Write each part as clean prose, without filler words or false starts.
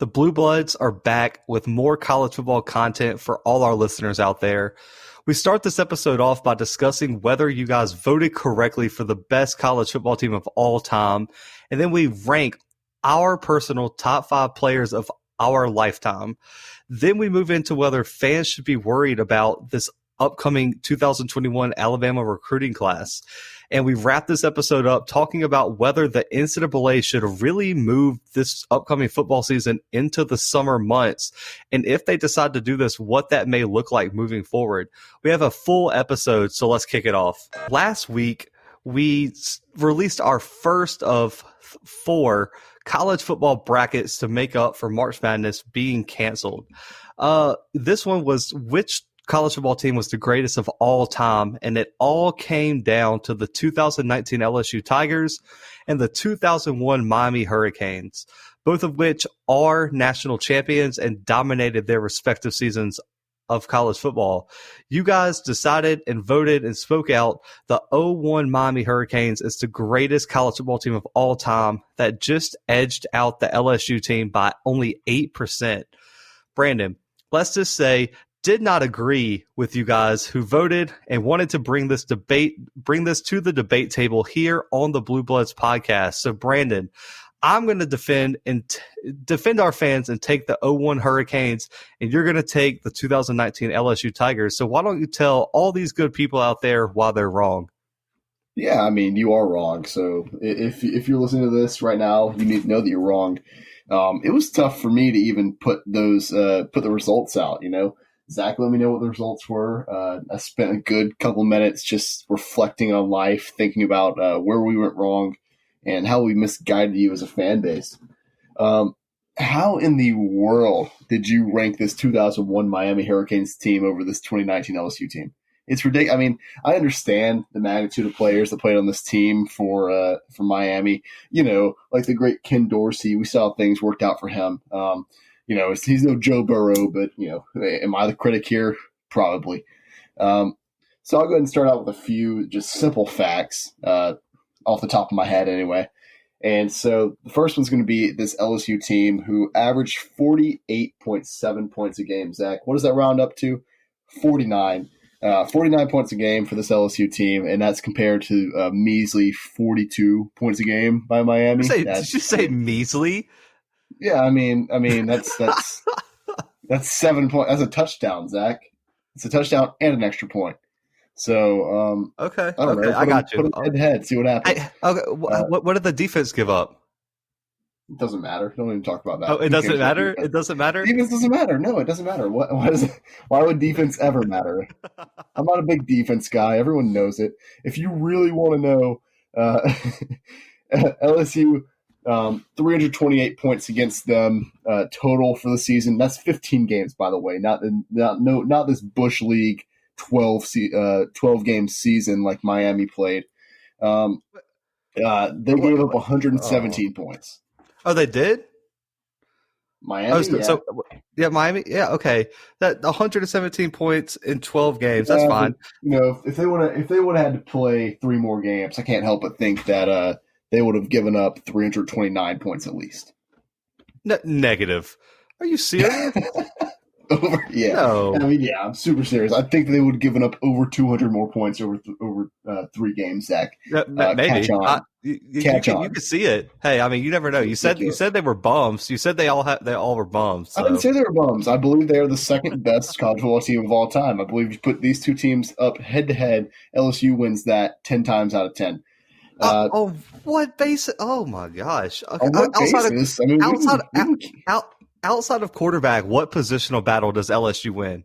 The Blue Bloods are back with more college football content for all our listeners out there. We start this episode off by discussing whether you guys voted correctly for the best college football team of all time, and then we rank our personal top 5 players of our lifetime. Then we move into whether fans should be worried about this upcoming 2021 Alabama recruiting class. And we wrap this episode up talking about whether the NCAA should really move this upcoming football season into the summer months. And if they decide to do this, what that may look like moving forward. We have a full episode, so let's kick it off. Last week, we released our first of 4 college football brackets to make up for March Madness being canceled. This one was which college football team was the greatest of all time, and it all came down to the 2019 LSU Tigers and the 2001 Miami Hurricanes, both of which are national champions and dominated their respective seasons of college football. You guys decided and voted and spoke out the 01 Miami Hurricanes is the greatest college football team of all time that just edged out the LSU team by only 8%. Brandon, let's just say, did not agree with you guys who voted and wanted to bring this to the debate table here on the Blue Bloods podcast. So, Brandon, I'm going to defend our fans and take the 01 Hurricanes, and you're going to take the 2019 LSU Tigers. So why don't you tell all these good people out there why they're wrong? Yeah, I mean, you are wrong. So if you're listening to this right now, you need to know that you're wrong. It was tough for me to even put the results out, Zach let me know what the results were. I spent a good couple minutes just reflecting on life, thinking about where we went wrong and how we misguided you as a fan base. How in the world did you rank this 2001 Miami Hurricanes team over this 2019 LSU team? It's ridiculous. I mean, I understand the magnitude of players that played on this team for Miami. Like the great Ken Dorsey, we saw things worked out for him. He's no Joe Burrow, but, am I the critic here? Probably. So I'll go ahead and start out with a few just simple facts off the top of my head anyway. And so the first one's going to be this LSU team who averaged 48.7 points a game. Zach, what does that round up to? 49. 49 points a game for this LSU team, and that's compared to measly 42 points a game by Miami. Did you say measly? Yeah, I mean that's 7 points. That's a touchdown, Zach. It's a touchdown and an extra point. So okay, I don't know. I got you. Put them head, see what happens. What did the defense give up? It doesn't matter. Don't even talk about that. Oh, it doesn't matter. It doesn't matter. Defense doesn't matter. No, it doesn't matter. Why would defense ever matter? I'm not a big defense guy. Everyone knows it. If you really want to know, LSU. 328 points against them total for the season. That's 15 games, by the way. Not this Bush League 12 game season like Miami played. They gave up 117 points. Oh, they did? Miami. Miami. Yeah, okay. That 117 points in 12 games. That's fine. If they would have had to play 3 more games, I can't help but think that they would have given up 329 points at least. Negative. Are you serious? Yeah. No. I mean, yeah, I'm super serious. I think they would have given up over 200 more points over 3 games, Zach. Maybe. Catch on. You could see it. Hey, I mean, you never know. You said they were bums. You said they all were bums. So. I didn't say they were bums. I believe they are the second best college football team of all time. I believe you put these two teams up head to head, LSU wins that 10 times out of 10. What basis? Oh my gosh! Okay. Outside of quarterback, what positional battle does LSU win?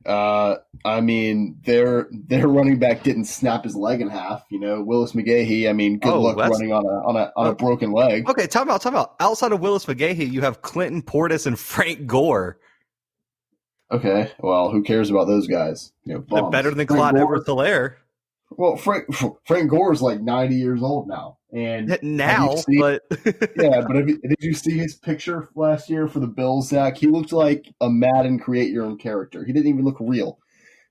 I mean, their running back didn't snap his leg in half. Willis McGahee. I mean, good luck running on a broken leg. Okay, time out. Outside of Willis McGahee, you have Clinton Portis and Frank Gore. Okay, well, who cares about those guys? They're better than Clyde Edwards-Helaire. Well, Frank Gore is like 90 years old now, and but yeah, but did you see his picture last year for the Bills, Zach? He looked like a Madden create your own character. He didn't even look real.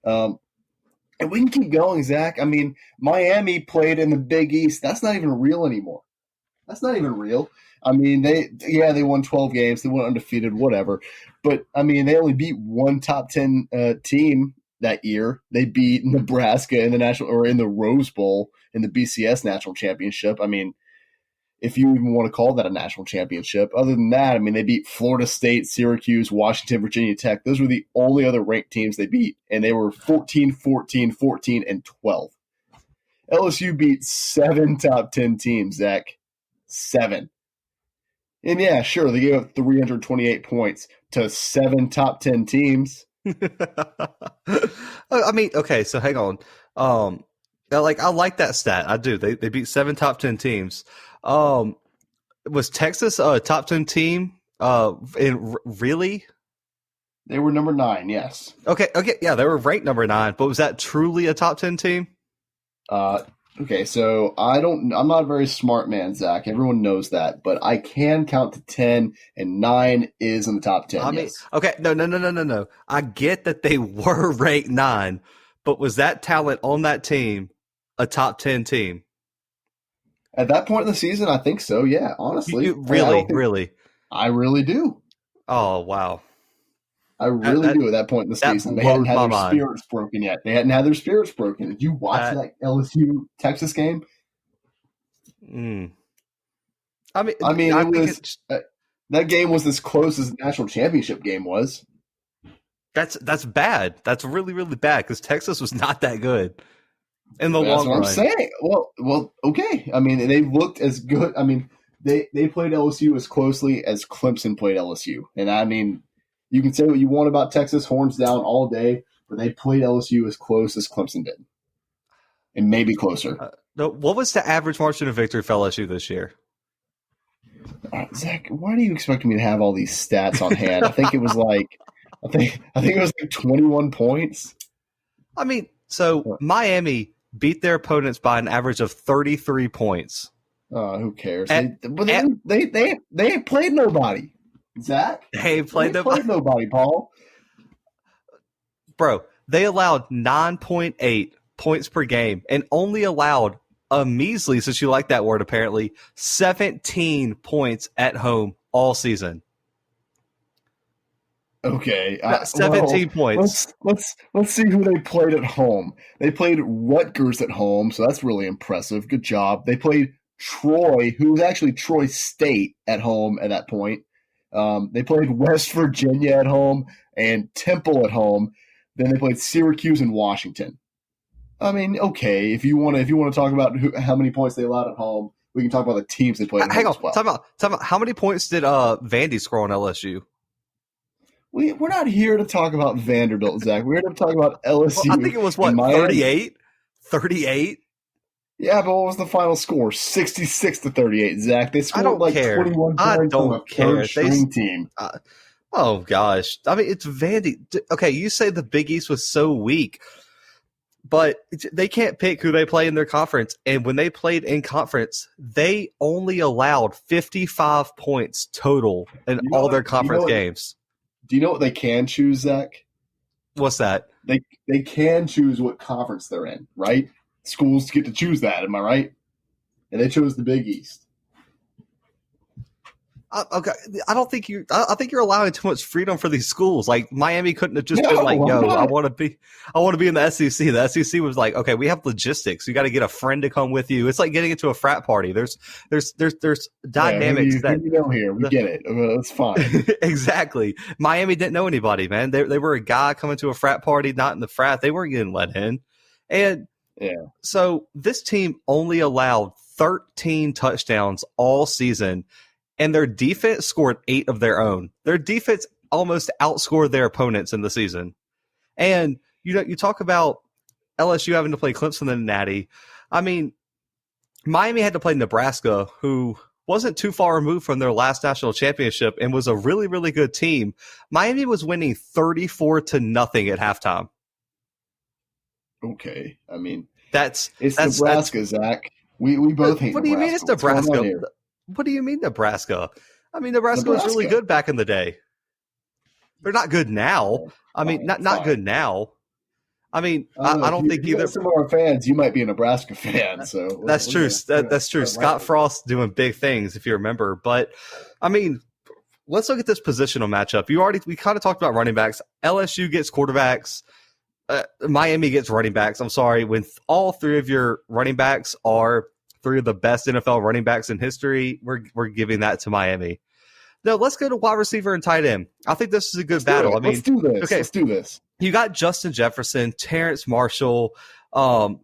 And we can keep going, Zach. I mean, Miami played in the Big East. That's not even real anymore. That's not even real. I mean, they won 12 games. They went undefeated, whatever. But, I mean, they only beat one top 10 team that year. They beat Nebraska in the Rose Bowl in the BCS National Championship. I mean, if you even want to call that a national championship. Other than that, I mean, they beat Florida State, Syracuse, Washington, Virginia Tech. Those were the only other ranked teams they beat, and they were 14, 14, 14, and 12. LSU beat 7 top 10 teams, Zach. 7. And yeah, sure, they gave up 328 points to 7 top 10 teams. I mean, okay, so hang on. I like that stat. I do. They beat 7 top 10 teams. Was Texas a top 10 team? Really? They were number 9, yes. Okay, yeah, they were ranked number 9, but was that truly a top 10 team? Okay, so I'm not a very smart man, Zach. Everyone knows that, but I can count to 10, and 9 is in the top 10. I mean, yes. okay, no. I get that they were ranked 9, but was that talent on that team a top 10 team? At that point in the season, I think so. Yeah, honestly, Really. I really do. Oh wow. I really do at that point in the season. They hadn't had their spirits broken yet. They hadn't had their spirits broken. Did you watch that LSU Texas game? I mean, that game was as close as the national championship game was. That's bad. That's really, really bad because Texas was not that good in the long run. That's what I'm saying. Well, okay. I mean, they looked as good. I mean, they played LSU as closely as Clemson played LSU, and I mean. You can say what you want about Texas, horns down all day, but they played LSU as close as Clemson did, and maybe closer. What was the average margin of victory for LSU this year? Zach, why do you expect me to have all these stats on hand? I think it was like 21 points. I mean, so Miami beat their opponents by an average of 33 points. Who cares? They ain't played nobody. Zach? They played nobody, Paul. Bro, they allowed 9.8 points per game and only allowed a measly, since you like that word apparently, 17 points at home all season. Okay. 17 points. Let's see who they played at home. They played Rutgers at home, so that's really impressive. Good job. They played Troy, who was actually Troy State at home at that point. They played West Virginia at home and Temple at home. Then they played Syracuse and Washington. I mean, okay, if you want to talk about how many points they allowed at home, we can talk about the teams they played. Hang on, as well. talk about how many points did Vandy score on LSU? We're not here to talk about Vanderbilt, Zach. We're here to talk about LSU. Well, I think it was 38. 38. Yeah, but what was the final score? 66-38, Zach. They scored 21 points on a third-string team. Oh, gosh. I mean, it's Vandy. Okay, you say the Big East was so weak, but they can't pick who they play in their conference. And when they played in conference, they only allowed 55 points total in all their conference games. Do you know what they can choose, Zach? What's that? They can choose what conference they're in, right? Schools get to choose that, am I right? And they chose the Big East. Okay, I think you're allowing too much freedom for these schools. Like Miami couldn't have just been like, "Yo, I want to be in the SEC." The SEC was like, "Okay, we have logistics. You got to get a friend to come with you." It's like getting into a frat party. There's dynamics that you know here. We get it. It's fine. Exactly. Miami didn't know anybody, man. They were a guy coming to a frat party, not in the frat. They weren't getting let in, and so this team only allowed 13 touchdowns all season. And their defense scored 8 of their own. Their defense almost outscored their opponents in the season. And you talk about LSU having to play Clemson and Natty. I mean, Miami had to play Nebraska, who wasn't too far removed from their last national championship and was a really, really good team. Miami was winning 34-0 at halftime. Okay, I mean it's Nebraska, Zach. We both hate. What do you mean it's Nebraska? What do you mean Nebraska? I mean, Nebraska was really good back in the day. They're not good now. I mean, not good now. I mean, I don't know. I don't think If you either. got some of our fans, you might be a Nebraska fan. So That's true. That's true. Scott Frost doing big things, if you remember. But I mean, let's look at this positional matchup. We kind of talked about running backs. LSU gets quarterbacks. Miami gets running backs. I'm sorry, when all three of your running backs are three of the best NFL running backs in history, we're giving that to Miami. Now let's go to wide receiver and tight end. I think this is a good battle. I mean, let's do this. Okay, let's do this. You got Justin Jefferson, Terrence Marshall. I'm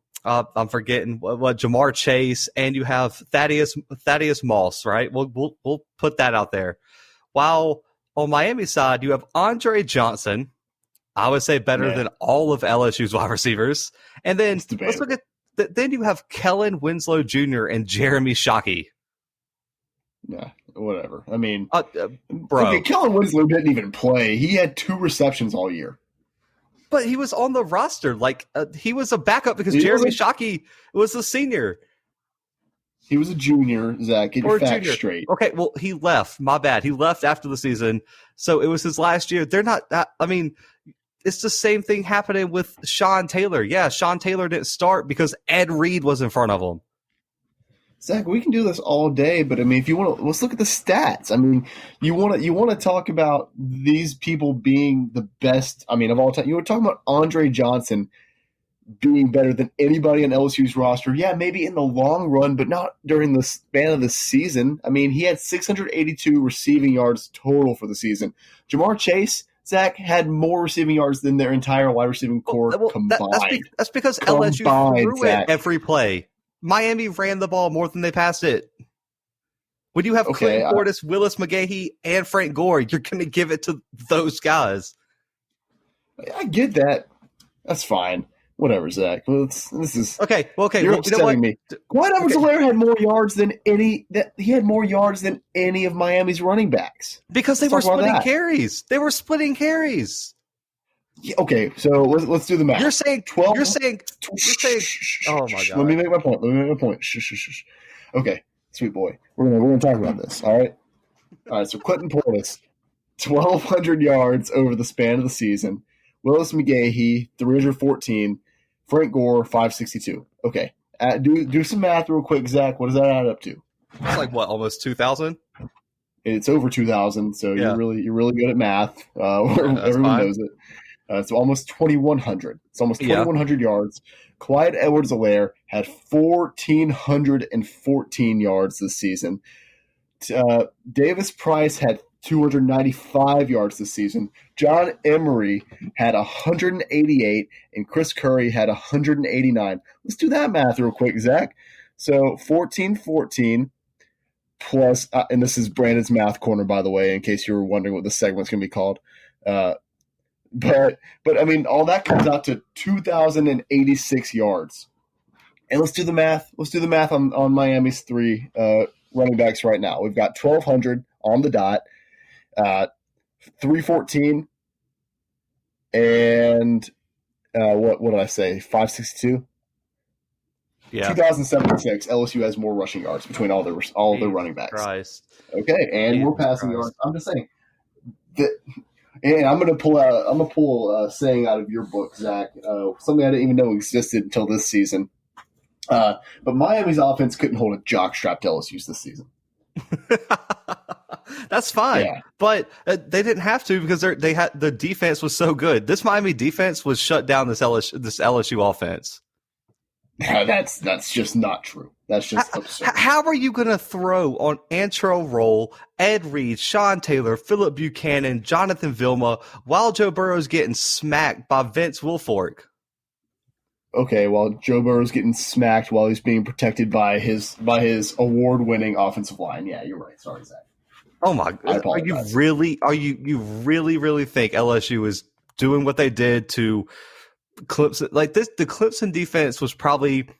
forgetting what Jamar Chase, and you have Thaddeus Moss. Right? We'll put that out there. While on Miami's side, you have Andre Johnson. I would say better than all of LSU's wide receivers. And then let's look at then you have Kellen Winslow Jr. and Jeremy Shockey. Yeah, whatever. I mean, bro. Okay, Kellen Winslow didn't even play. He had 2 receptions all year. But he was on the roster. Like, he was a backup because Jeremy Shockey was a senior. He was a junior, Zach. Get your facts straight. Okay, well, he left. My bad. He left after the season. So it was his last year. They're not that. I mean, it's the same thing happening with Sean Taylor. Yeah, Sean Taylor didn't start because Ed Reed was in front of him. Zach, we can do this all day, but I mean, if you want to, let's look at the stats. I mean, you want to talk about these people being the best. I mean, of all time. You were talking about Andre Johnson being better than anybody on LSU's roster. Yeah, maybe in the long run, but not during the span of the season. I mean, he had 682 receiving yards total for the season. Jamar Chase, Zach, had more receiving yards than their entire wide receiving core combined. That's because LSU threw it every play. Miami ran the ball more than they passed it. When you have Clinton Portis, Willis McGahee, and Frank Gore, you're going to give it to those guys. I get that. That's fine. Whatever, Zach. Well, this is okay. Well, okay, you're upsetting me. Clyde Edwards-Helaire had more yards than any. He had more yards than any of Miami's running backs because they were splitting carries. They were splitting carries. Yeah, okay, so let's do the math. You're saying 12. You're saying. Oh my god. Let me make my point. Shh. Okay, sweet boy. We're gonna talk about this. All right. So Clinton Portis, 1,200 yards over the span of the season. Willis McGahee, 314. Frank Gore, 562. Okay, do some math real quick, Zach. What does that add up to? It's like what, almost 2,000? It's over 2,000. So you're really good at math. Everyone knows it. So almost 2,100. It's almost 2,100 yards. Clyde Edwards-Helaire had 1,414 yards this season. Davis Price had 295 yards this season. John Emery had 188, and Chris Curry had 189. Let's do that math real quick, Zach. So 1,414 plus, and this is Brandon's math corner, by the way, in case you were wondering what this segment's going to be called. But I mean, all that comes out to 2,086 yards. And let's do the math. Let's do the math on Miami's 3 running backs right now. We've got 1,200 on the dot, 314, and what did I say? 562. Yeah. 2,076. LSU has more rushing yards between all their running backs. Christ. Okay, and more passing yards. I'm just saying that. And I'm gonna pull a saying out of your book, Zach. Something I didn't even know existed until this season. But Miami's offense couldn't hold a jockstrap to LSU's this season. That's fine, but they didn't have to because the defense was so good. This Miami defense was shut down. This LSU offense. That's just not true. That's just absurd. How are you going to throw on Antero Roll, Ed Reed, Sean Taylor, Phillip Buchanan, Jonathan Vilma, while Joe Burrow's getting smacked by Vince Wilfork? Okay, well, Joe Burrow's getting smacked while he's being protected by his award-winning offensive line. Yeah, you're right. Sorry, Zach. Oh my God! Are you really think LSU is doing what they did to Clemson? Like this, the Clemson defense was probably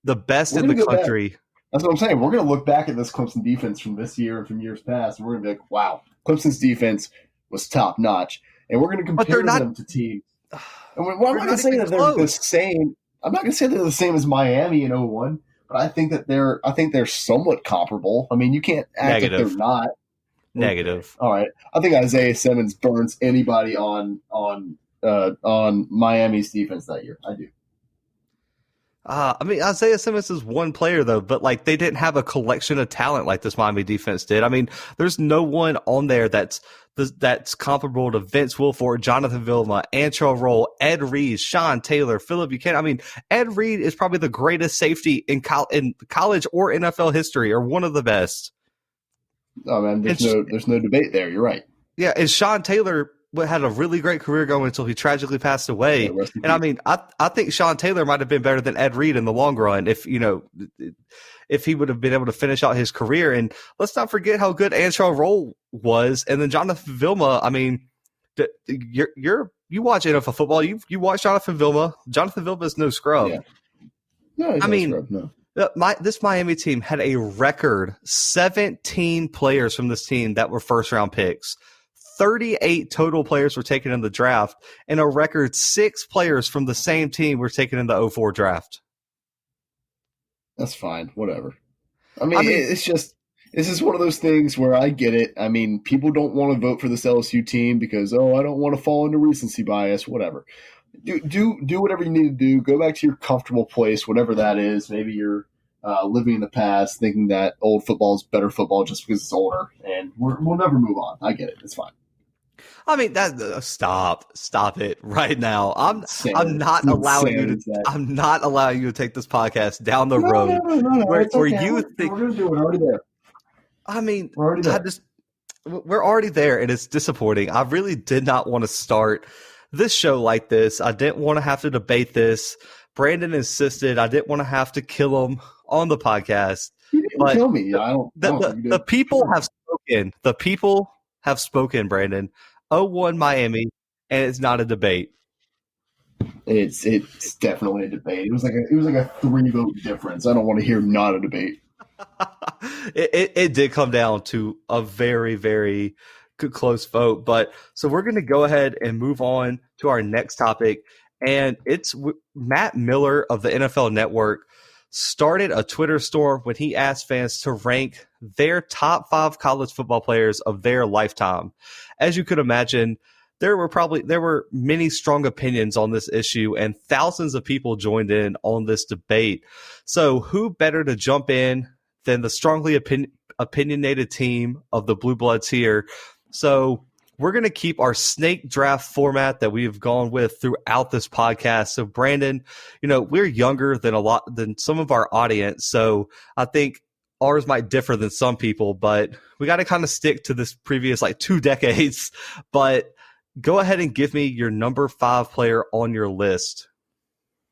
the best in the country. That's what I'm saying. We're going to look back at this Clemson defense from this year and from years past, and we're going to be like, "Wow, Clemson's defense was top notch," and we're going to compare them to teams. And I'm not going to say that they're the same. I'm not going to say they're the same as Miami in 2001, but I think they're somewhat comparable. I mean, you can't act like they're not. Negative. All right. I think Isaiah Simmons burns anybody on on Miami's defense that year. I do. I mean, Isaiah Simmons is one player though, but like they didn't have a collection of talent like this Miami defense did. I mean, there's no one on there that's comparable to Vince Wilfork, Jonathan Vilma, Antrell Roll, Ed Reed, Sean Taylor, Philip Buchanan. I mean, Ed Reed is probably the greatest safety in college or NFL history, or one of the best. Oh man, there's no debate there. You're right. Yeah, and Sean Taylor had a really great career going until he tragically passed away. Yeah, and I mean, I think Sean Taylor might have been better than Ed Reed in the long run if he would have been able to finish out his career. And let's not forget how good Antrell Roll was, and then Jonathan Vilma. I mean, you watch NFL football, you watch Jonathan Vilma. Jonathan Vilma is no scrub. Yeah. No, he's no scrub. No. This Miami team had a record 17 players from this team that were first round picks. 38 total players were taken in the draft, and a record 6 players from the same team were taken in the 2004 draft. That's fine. Whatever. I mean, it's just one of those things where I get it. I mean, people don't want to vote for this LSU team because, I don't want to fall into recency bias, whatever. Do whatever you need to do. Go back to your comfortable place, whatever that is. Maybe you're living in the past, thinking that old football is better football just because it's older, and we'll never move on. I get it. It's fine. I mean, stop it right now. I'm not allowing you to take this podcast down the road where you think we're going to do it. We're already there. I mean, we're already there. We're already there, and it's disappointing. I really did not want to start this show like this. I didn't want to have to debate this. Brandon insisted. I didn't want to have to kill him on the podcast. You didn't kill me. The people have spoken. The people have spoken, Brandon. 0-1 Miami, and it's not a debate. It's definitely a debate. It was like a 3-vote difference. I don't want to hear not a debate. It did come down to a very, very good close vote. But so we're going to go ahead and move on to our next topic, and it's Matt Miller of the NFL Network started a Twitter storm when he asked fans to rank their top 5 college football players of their lifetime. As you could imagine, there were many strong opinions on this issue, and thousands of people joined in on this debate. So who better to jump in than the strongly opinionated team of the Blue Bloods here? So we're going to keep our snake draft format that we've gone with throughout this podcast. So Brandon, we're younger than some of our audience. So I think ours might differ than some people, but we got to kind of stick to this previous 2 decades. But go ahead and give me your number 5 player on your list.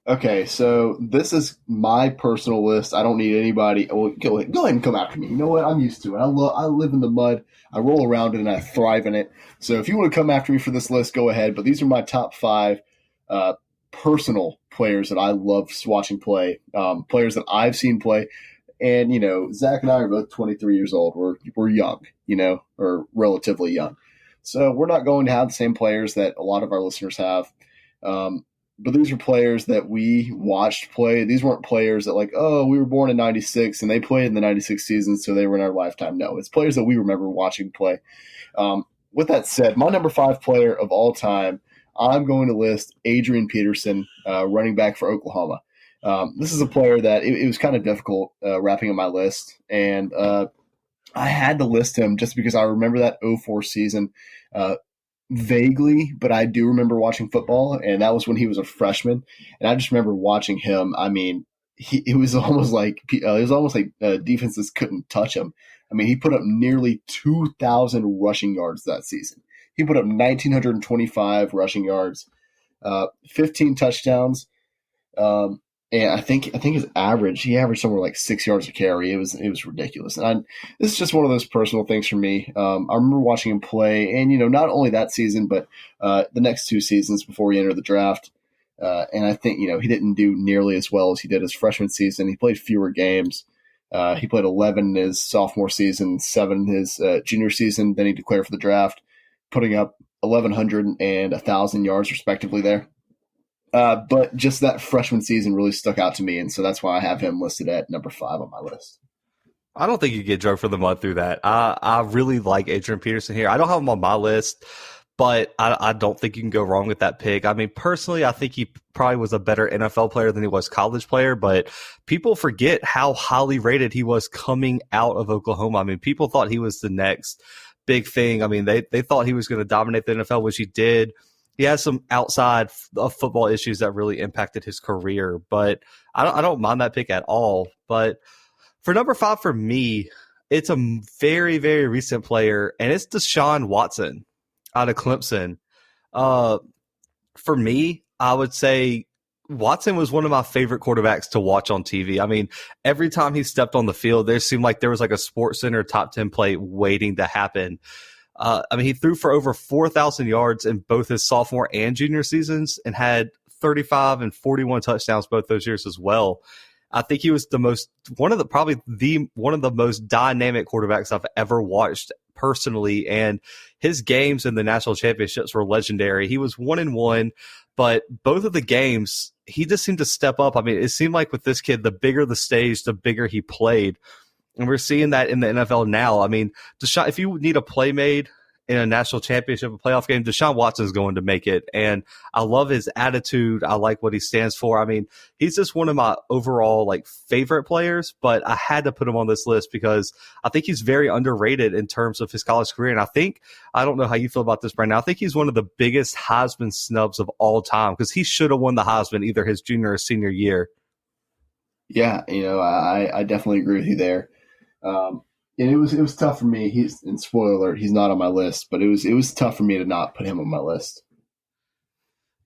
Okay, so this is my personal list. I don't need anybody. Well, go ahead and come after me. You know what? I'm used to it. I live in the mud. I roll around it, and I thrive in it. So if you want to come after me for this list, go ahead. But these are my top 5 personal players that I love watching play, players that I've seen play. And, Zach and I are both 23 years old. We're young, or relatively young. So we're not going to have the same players that a lot of our listeners have. But these are players that we watched play. These weren't players that we were born in 96 and they played in the 96 season, so they were in our lifetime. No, it's players that we remember watching play. With that said, my number 5 player of all time, I'm going to list Adrian Peterson, running back for Oklahoma. This is a player that it was kind of difficult wrapping up my list, and I had to list him just because I remember that 2004 season vaguely, but I do remember watching football, and that was when he was a freshman, and I just remember watching him. I mean, it was almost like defenses couldn't touch him. I mean, he put up nearly 2,000 rushing yards that season. He put up 1,925 rushing yards, 15 touchdowns. And I think he averaged somewhere like 6 yards a carry. It was ridiculous. And this is just one of those personal things for me. I remember watching him play, and not only that season, but the next 2 seasons before he entered the draft. And I think he didn't do nearly as well as he did his freshman season. He played fewer games. He played 11 in his sophomore season, 7 in his junior season. Then he declared for the draft, putting up 1,100 and 1,000 yards respectively there. But just that freshman season really stuck out to me, and so that's why I have him listed at number 5 on my list. I don't think you get drugged for the mud through that. I really like Adrian Peterson here. I don't have him on my list, but I don't think you can go wrong with that pick. I mean, personally, I think he probably was a better NFL player than he was college player, but people forget how highly rated he was coming out of Oklahoma. I mean, people thought he was the next big thing. I mean, they thought he was going to dominate the NFL, which he did. He has some outside of football issues that really impacted his career, but I don't mind that pick at all. But for number 5 for me, it's a very, very recent player, and it's Deshaun Watson out of Clemson. Uh, for me, I would say Watson was one of my favorite quarterbacks to watch on TV. I mean, every time he stepped on the field, there seemed like there was like a Sports Center top 10 play waiting to happen. I mean, he threw for over 4,000 yards in both his sophomore and junior seasons and had 35 and 41 touchdowns both those years as well. I think he was one of the most dynamic quarterbacks I've ever watched personally, and his games in the national championships were legendary. He was 1-1, but both of the games he just seemed to step up. I mean, it seemed like with this kid, the bigger the stage, the bigger he played. And we're seeing that in the NFL now. I mean, Deshaun, if you need a play made in a national championship, a playoff game, Deshaun Watson is going to make it. And I love his attitude. I like what he stands for. I mean, he's just one of my overall favorite players, but I had to put him on this list because I think he's very underrated in terms of his college career. And I don't know how you feel about this, Brandon. I think he's one of the biggest Heisman snubs of all time because he should have won the Heisman either his junior or senior year. Yeah, I definitely agree with you there. And it was tough for me. And spoiler alert, he's not on my list, but it was tough for me to not put him on my list.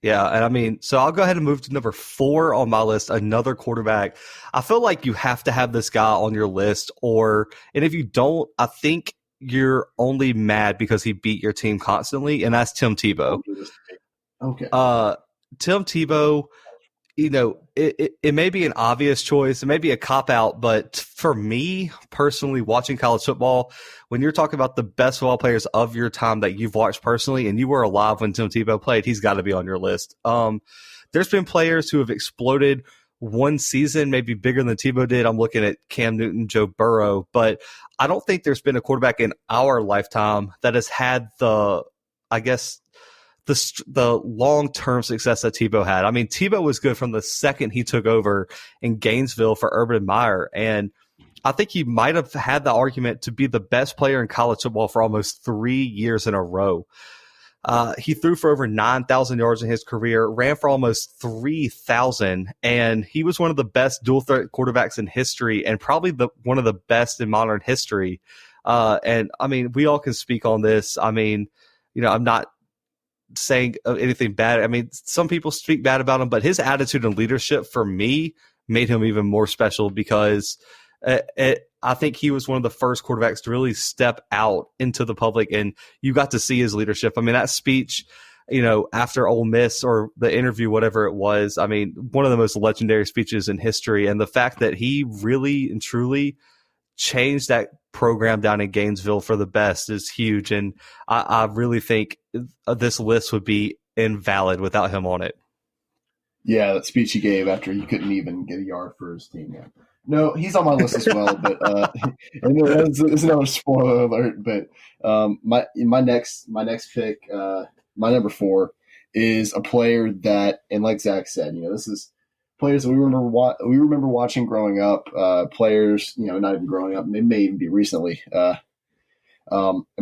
Yeah, and I mean, so I'll go ahead and move to number 4 on my list, another quarterback. I feel like you have to have this guy on your list, and if you don't, I think you're only mad because he beat your team constantly, and that's Tim Tebow. Okay. Tim Tebow, it may be an obvious choice. It may be a cop-out, but for me, personally, watching college football, when you're talking about the best football players of your time that you've watched personally, and you were alive when Tim Tebow played, he's got to be on your list. There's been players who have exploded one season, maybe bigger than Tebow did. I'm looking at Cam Newton, Joe Burrow, but I don't think there's been a quarterback in our lifetime that has had the long-term success that Tebow had. I mean, Tebow was good from the second he took over in Gainesville for Urban Meyer, and I think he might have had the argument to be the best player in college football for almost 3 years in a row. He threw for over 9,000 yards in his career, ran for almost 3,000, and he was one of the best dual-threat quarterbacks in history and probably one of the best in modern history. And, I mean, we all can speak on this. I mean, I'm not saying anything bad. I mean, some people speak bad about him, but his attitude and leadership for me made him even more special because I think he was one of the first quarterbacks to really step out into the public, and you got to see his leadership. I mean, that speech, after Ole Miss or the interview, whatever it was, I mean, one of the most legendary speeches in history. And the fact that he really and truly changed that program down in Gainesville for the best is huge. And I really think this list would be invalid without him on it. Yeah, that speech he gave after he couldn't even get a yard for his team. Yeah. No, he's on my list as well, but and it's another spoiler alert. But my next pick, my number 4, is a player that, and like Zach said, this is players that we remember watching growing up. Players, not even growing up, it may even be recently, and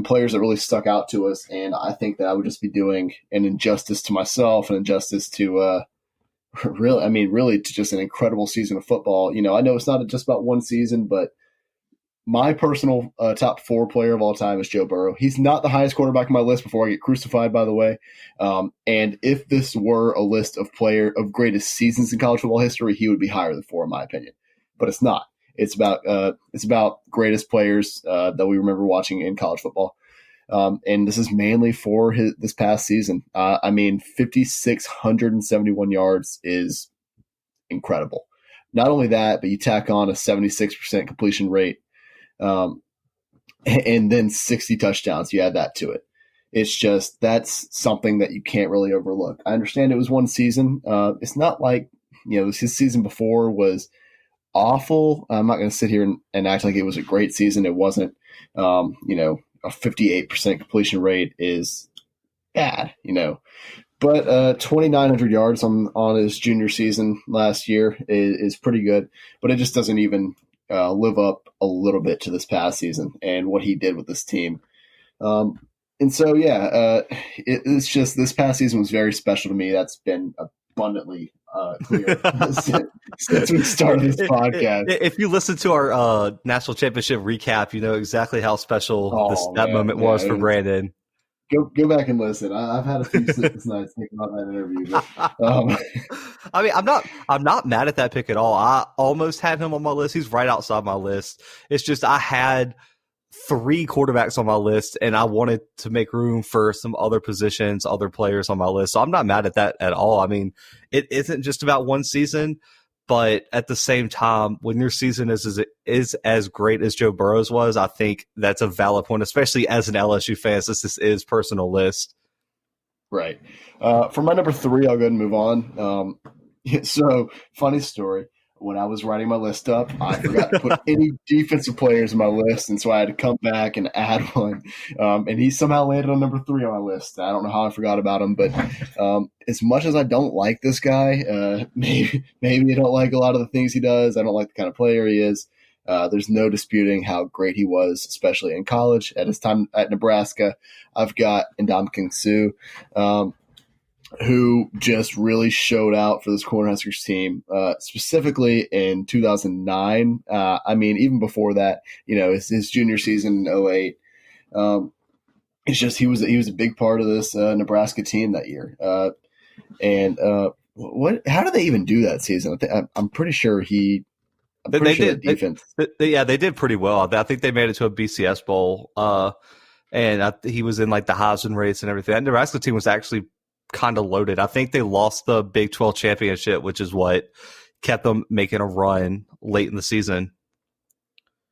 players that really stuck out to us. And I think that I would just be doing an injustice to myself, an injustice to really to just an incredible season of football. I know it's not just about one season, but my personal top 4 player of all time is Joe Burrow. He's not the highest quarterback on my list before I get crucified, by the way. And if this were a list of greatest seasons in college football history, he would be higher than 4, in my opinion. But it's not. It's about greatest players that we remember watching in college football. And this is mainly for this past season. 5,671 yards is incredible. Not only that, but you tack on a 76% completion rate, and then 60 touchdowns. You add that to it. It's just, that's something that you can't really overlook. I understand it was one season. It's not like, his season before was awful. I'm not going to sit here and act like it was a great season. It wasn't. A 58% completion rate is bad, But 2,900 yards on his junior season last year is pretty good, but it just doesn't even live up a little bit to this past season and what he did with this team. And so, it's just this past season was very special to me. That's been abundantly clear since we started this podcast. If you listen to our national championship recap, you know exactly how special that moment was for Brandon. Go back and listen. I've had a few sleepless nights thinking about that interview. But, I mean, I'm not mad at that pick at all. I almost had him on my list. He's right outside my list. It's just I had 3 quarterbacks on my list, and I wanted to make room for some other positions, other players on my list. So I'm not mad at that at all. I mean, it isn't just about one season, but at the same time, when your season is as great as Joe Burrow's was, I think that's a valid point, especially as an LSU fan, since this is personal list. Right. For my number 3, I'll go ahead and move on. So, funny story. When I was writing my list up, I forgot to put any defensive players in my list, and so I had to come back and add one. And he somehow landed on number 3 on my list. I don't know how I forgot about him, but as much as I don't like this guy, maybe I don't like a lot of the things he does. I don't like the kind of player he is. There's no disputing how great he was, especially in college. At his time at Nebraska, I've got Ndamukong Suh, who just really showed out for this Cornhuskers team, specifically in 2009. I mean, even before that, his junior season in 2008. It's just he was a big part of this Nebraska team that year. How did they even do that season? I'm pretty sure they did defense. They did pretty well. I think they made it to a BCS bowl, and he was in like the Heisman race and everything. That Nebraska team was actually kind of loaded. I think they lost the Big 12 championship, which is what kept them making a run late in the season.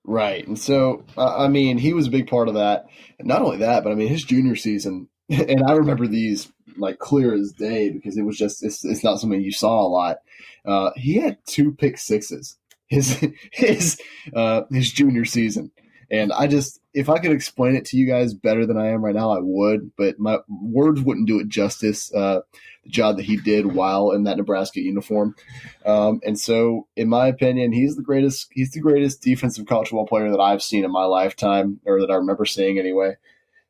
Right. And so, I mean, he was a big part of that. And not only that, but I mean, his junior season, and I remember these like clear as day because it was just, it's not something you saw a lot. He had 2 pick sixes his junior season. And if I could explain it to you guys better than I am right now, I would, but my words wouldn't do it justice, the job that he did while in that Nebraska uniform. And so, in my opinion, he's the greatest defensive college football player that I've seen in my lifetime, or that I remember seeing anyway.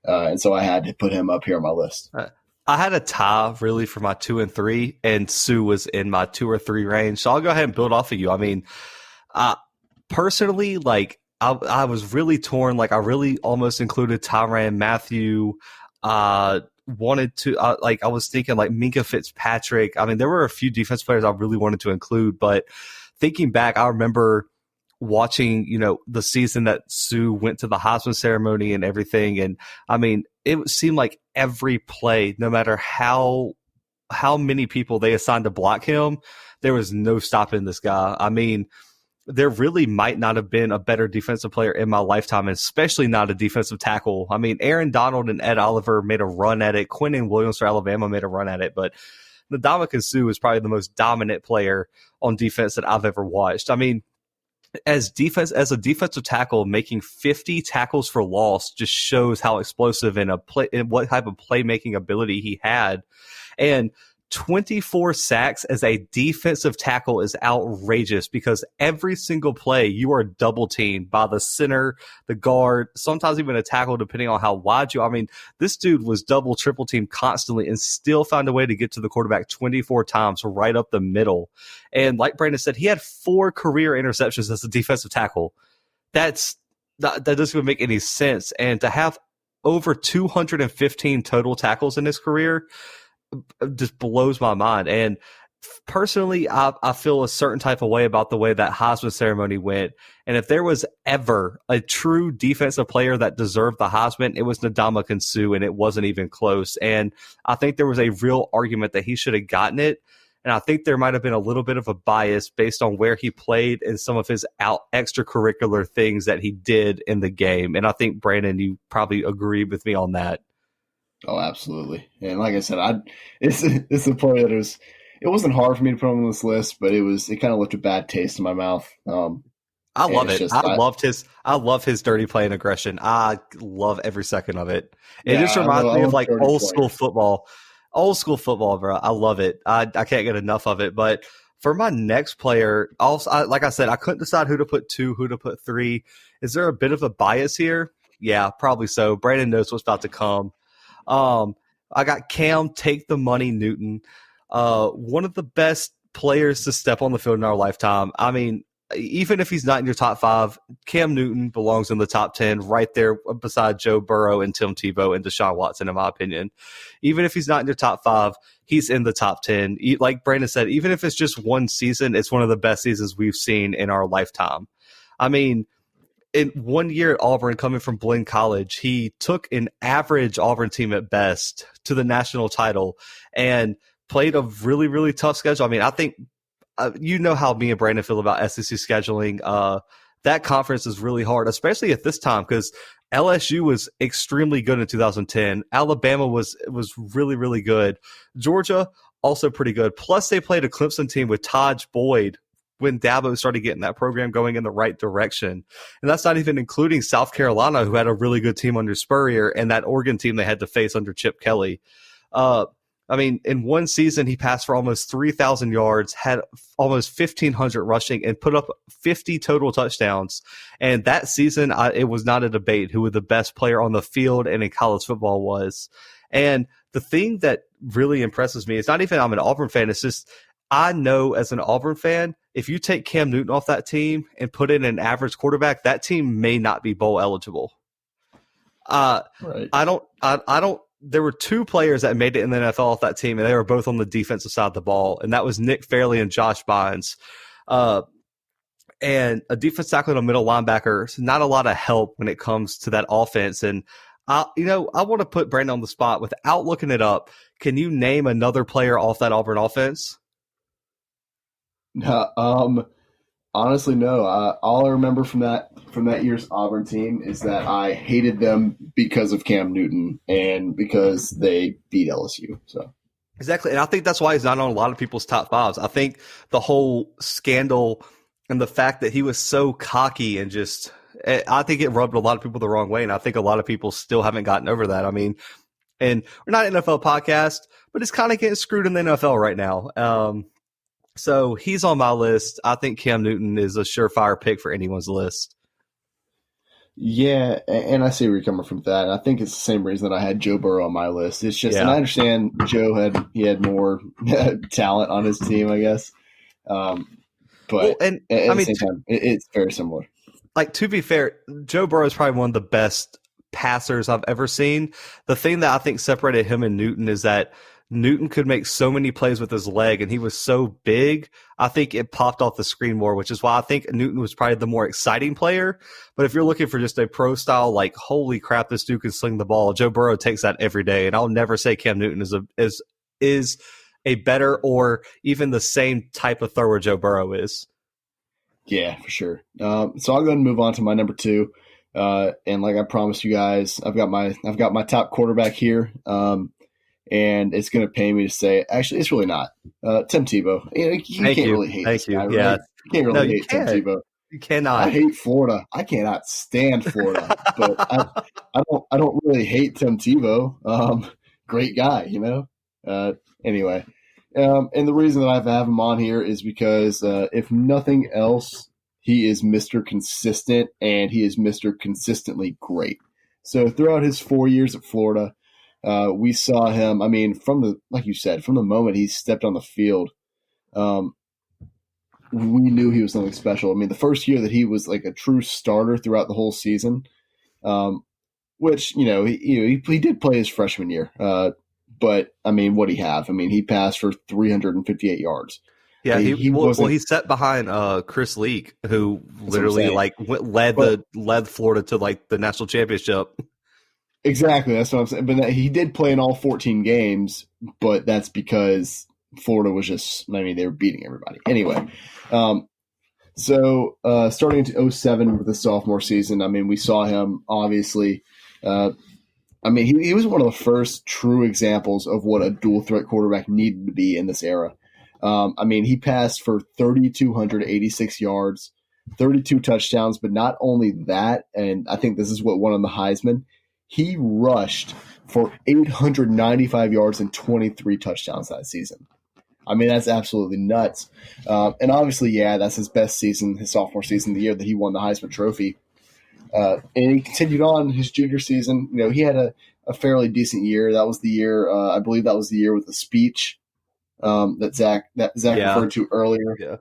And so I had to put him up here on my list. I had a tie really for my 2 and 3, and Suh was in my 2 or 3 range. So I'll go ahead and build off of you. I mean, personally, like, I was really torn. Like, I really almost included Tyrann Mathieu. Wanted to I was thinking like Minkah Fitzpatrick. I mean, there were a few defense players I really wanted to include, but thinking back, I remember watching, the season that Suh went to the Heisman ceremony and everything. And I mean, it seemed like every play, no matter how many people they assigned to block him, there was no stopping this guy. I mean, there really might not have been a better defensive player in my lifetime, especially not a defensive tackle. I mean, Aaron Donald and Ed Oliver made a run at it. Quinnen Williams for Alabama made a run at it. But Ndamukong Suh is probably the most dominant player on defense that I've ever watched. I mean, as a defensive tackle, making 50 tackles for loss just shows how explosive and what type of playmaking ability he had. And 24 sacks as a defensive tackle is outrageous because every single play you are double teamed by the center, the guard, sometimes even a tackle depending on how wide you are. I mean, this dude was double, triple teamed constantly and still found a way to get to the quarterback 24 times right up the middle. And like Brandon said, he had 4 career interceptions as a defensive tackle. That doesn't even make any sense. And to have over 215 total tackles in his career just blows my mind. And personally, I feel a certain type of way about the way that Heisman ceremony went. And if there was ever a true defensive player that deserved the Heisman, it was Ndamukong Suh, and it wasn't even close. And I think there was a real argument that he should have gotten it. And I think there might have been a little bit of a bias based on where he played and some of his extracurricular things that he did in the game. And I think, Brandon, you probably agree with me on that. Oh, absolutely. And like I said, it's a player that it wasn't hard for me to put him on this list, but it kind of left a bad taste in my mouth. I And love it's it. just, I love his dirty play and aggression. I love every second of it. It yeah, just reminds I me of love like dirty old school players. football. Old school football, bro. I love it. I can't get enough of it. But for my next player, also like I said, I couldn't decide who to put two, who to put three. Is there a bit of a bias here? Yeah, probably so. Brandon knows what's about to come. Um, I got Cam Take the Money Newton, one of the best players to step on the field in our lifetime. I mean, even if he's not in your top five, Cam Newton belongs in the top 10 right there beside Joe Burrow and Tim Tebow and Deshaun Watson, in my opinion. Even if he's not in your top five, he's in the top 10. Like Brandon said, even if it's just one season, it's one of the best seasons we've seen in our lifetime. I mean, in 1 year at Auburn, coming from Blaine College, he took an average Auburn team at best to the national title and played a really, really tough schedule. I mean, I think you know how me and Brandon feel about SEC scheduling. That conference is really hard, especially at this time, because LSU was extremely good in 2010. Alabama was really, really good. Georgia also pretty good. Plus, they played a Clemson team with Taj Boyd when Dabo started getting that program going in the right direction. And that's not even including South Carolina, who had a really good team under Spurrier, and that Oregon team they had to face under Chip Kelly. I mean, in one season, he passed for almost 3,000 yards, had almost 1,500 rushing, and put up 50 total touchdowns. And that season, it was not a debate who the best player on the field and in college football was. And the thing that really impresses me is not even I'm an Auburn fan. It's just I know as an Auburn fan, if you take Cam Newton off that team and put in an average quarterback, that team may not be bowl eligible. Right. I don't. There were two players that made it in the NFL off that team, and they were both on the defensive side of the ball, and that was Nick Fairley and Josh Bynes. And a defense tackle and a middle linebacker, so not a lot of help when it comes to that offense. And I want to put Brandon on the spot without looking it up. Can you name another player off that Auburn offense? Honestly, no. All I remember from that year's Auburn team is that I hated them because of Cam Newton and because they beat LSU. So Exactly, and I think that's why he's not on a lot of people's top fives. I think the whole scandal and the fact that he was so cocky and just, I think it rubbed a lot of people the wrong way, and I think a lot of people still haven't gotten over that. I mean, and we're not an NFL podcast, but it's kind of getting screwed in the NFL right now. So he's on my list. I think Cam Newton is a surefire pick for anyone's list. yeah, and I see where you're coming from with that. And I think it's the same reason that I had Joe Burrow on my list. It's just, and I Yeah. understand Joe had more talent on his team, I guess. Well, But and at I the mean, same time, it's very similar. like to be fair, Joe Burrow is probably one of the best passers I've ever seen. The thing that I think separated him and Newton is that Newton could make so many plays with his leg, and he was so big. I think it popped off the screen more, which is why I think Newton was probably the more exciting player. But if you're looking for just a pro style, like holy crap, this dude can sling the ball, Joe Burrow takes that every day. And I'll never say Cam Newton is a better or even the same type of thrower Joe Burrow is. Yeah, for sure. So I'll go ahead and move on to my number two. And like I promised you guys, I've got my top quarterback here. And it's going to pay me to say, actually, it's really not. Tim Tebow. You Thank can't you. really hate Thank this you. guy, Yeah. right? You can't No, really you hate Tim can't. Tebow. You I cannot. hate Florida. I cannot stand Florida, but I don't really hate Tim Tebow. Great guy, you know. Anyway, and the reason that I have him on here is because if nothing else, he is Mr. Consistent and he is Mr. Consistently great. So throughout his 4 years at Florida, we saw him. I mean, like you said, from the moment he stepped on the field. We knew he was something special. I mean, the first year that he was like a true starter throughout the whole season, which he did play his freshman year. But I mean, what did he have? I mean, he passed for 358 yards. Yeah, He wasn't. he sat behind Chris Leak, who literally saying. like led Florida to like the national championship. Exactly, that's what I'm saying. But he did play in all 14 games, but that's because Florida was just. I mean, they were beating everybody anyway. So starting into 2007 with the sophomore season, I mean, we saw him obviously. I mean, he was one of the first true examples of what a dual threat quarterback needed to be in this era. I mean, he passed for 3,286 yards, 32 touchdowns, but not only that, and I think this is what won him the Heisman, he rushed for 895 yards and 23 touchdowns that season. I mean, that's absolutely nuts. And obviously, yeah, that's his best season, his sophomore season, the year that he won the Heisman Trophy. And he continued on his junior season. You know, he had a fairly decent year. That was the year, I believe that was the year with the speech that Zach referred to earlier. Yeah.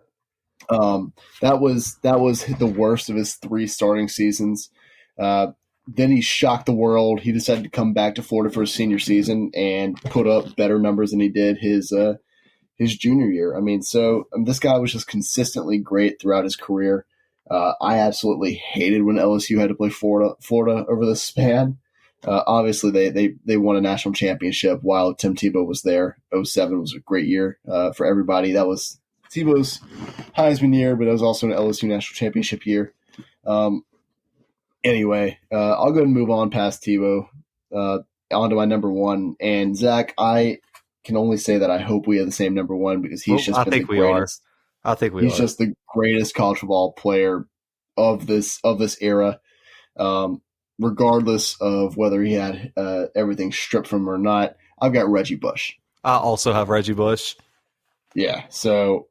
That was the worst of his 3 starting seasons. Then he shocked the world. He decided to come back to Florida for his senior season and put up better numbers than he did his junior year. I mean, so this guy was just consistently great throughout his career. I absolutely hated when LSU had to play Florida over the span. Obviously, they won a national championship while Tim Tebow was there. 2007 was a great year for everybody. That was Tebow's Heisman year, but it was also an LSU national championship year. Anyway, I'll go and move on past Tebow onto my number 1. And Zach, I can only say that I hope we have the same number 1 because he's just been the greatest. I think we are. He's just the greatest college football player of this era, regardless of whether he had everything stripped from him or not. I've got Reggie Bush. I also have Reggie Bush. Yeah, so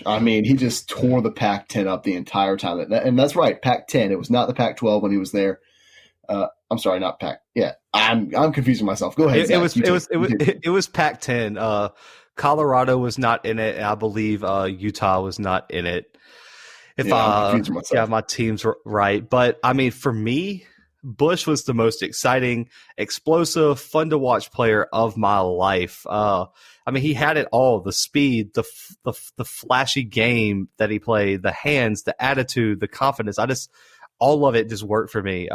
I mean, he just tore the Pac-10 up the entire time, and that's right, Pac-10. It was not the Pac-12 when he was there. I'm sorry, not Pac. Yeah, I'm confusing myself. Go ahead. It was Pac-10. Colorado was not in it, and I believe Utah was not in it. If I'm confusing myself. My team's right, but I mean, for me, Bush was the most exciting, explosive, fun to watch player of my life. I mean, he had it all: the speed, the flashy game that he played, the hands, the attitude, the confidence. All of it just worked for me.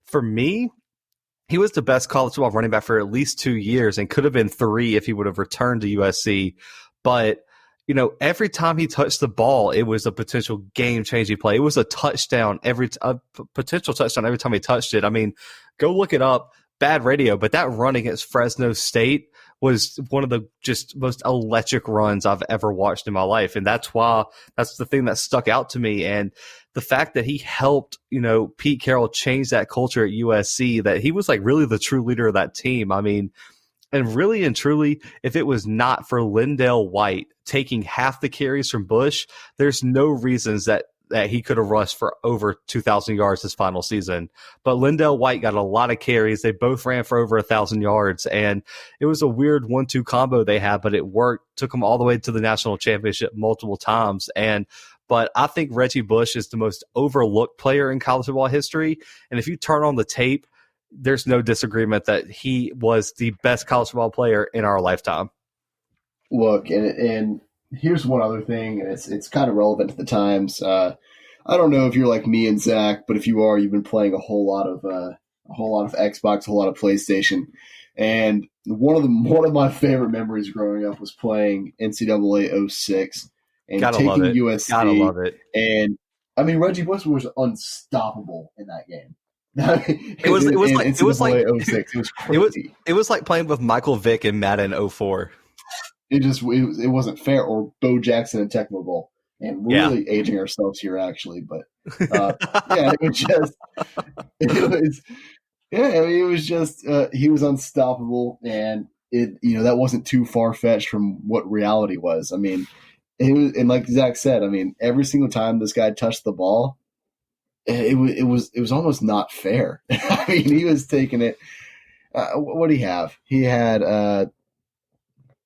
For me, he was the best college football running back for at least 2 years and could have been 3 if he would have returned to USC. But, you know, every time he touched the ball, it was a potential game-changing play. It was a touchdown, a potential touchdown every time he touched it. I mean, go look it up. Bad radio, but that run against Fresno State was one of the just most electric runs I've ever watched in my life. And that's the thing that stuck out to me. And the fact that he helped, you know, Pete Carroll change that culture at USC, that he was like really the true leader of that team. I mean, and really and truly, if it was not for Lindell White taking half the carries from Bush, there's no reasons that he could have rushed for over 2,000 yards this final season. But Lindell White got a lot of carries. They both ran for over 1,000 yards. And it was a weird 1-2 combo they had, but it worked. Took them all the way to the national championship multiple times. But I think Reggie Bush is the most overlooked player in college football history. And if you turn on the tape, there's no disagreement that he was the best college football player in our lifetime. Look, and here's one other thing, and it's kind of relevant to the times. I don't know if you're like me and Zach, but if you are, you've been playing a whole lot of Xbox, a whole lot of PlayStation. And one of my favorite memories growing up was playing NCAA 06 and taking USC. Gotta love it. And I mean, Reggie Bush was unstoppable in that game. It was like 06. It was crazy. It was like playing with Michael Vick in Madden 04. It wasn't fair. Or Bo Jackson and Tecmo Bowl. And we're really aging ourselves here, actually. But it was just he was unstoppable, and that wasn't too far fetched from what reality was. I mean, and like Zach said, I mean, every single time this guy touched the ball, it was almost not fair. I mean, he was taking it. What did he have? He had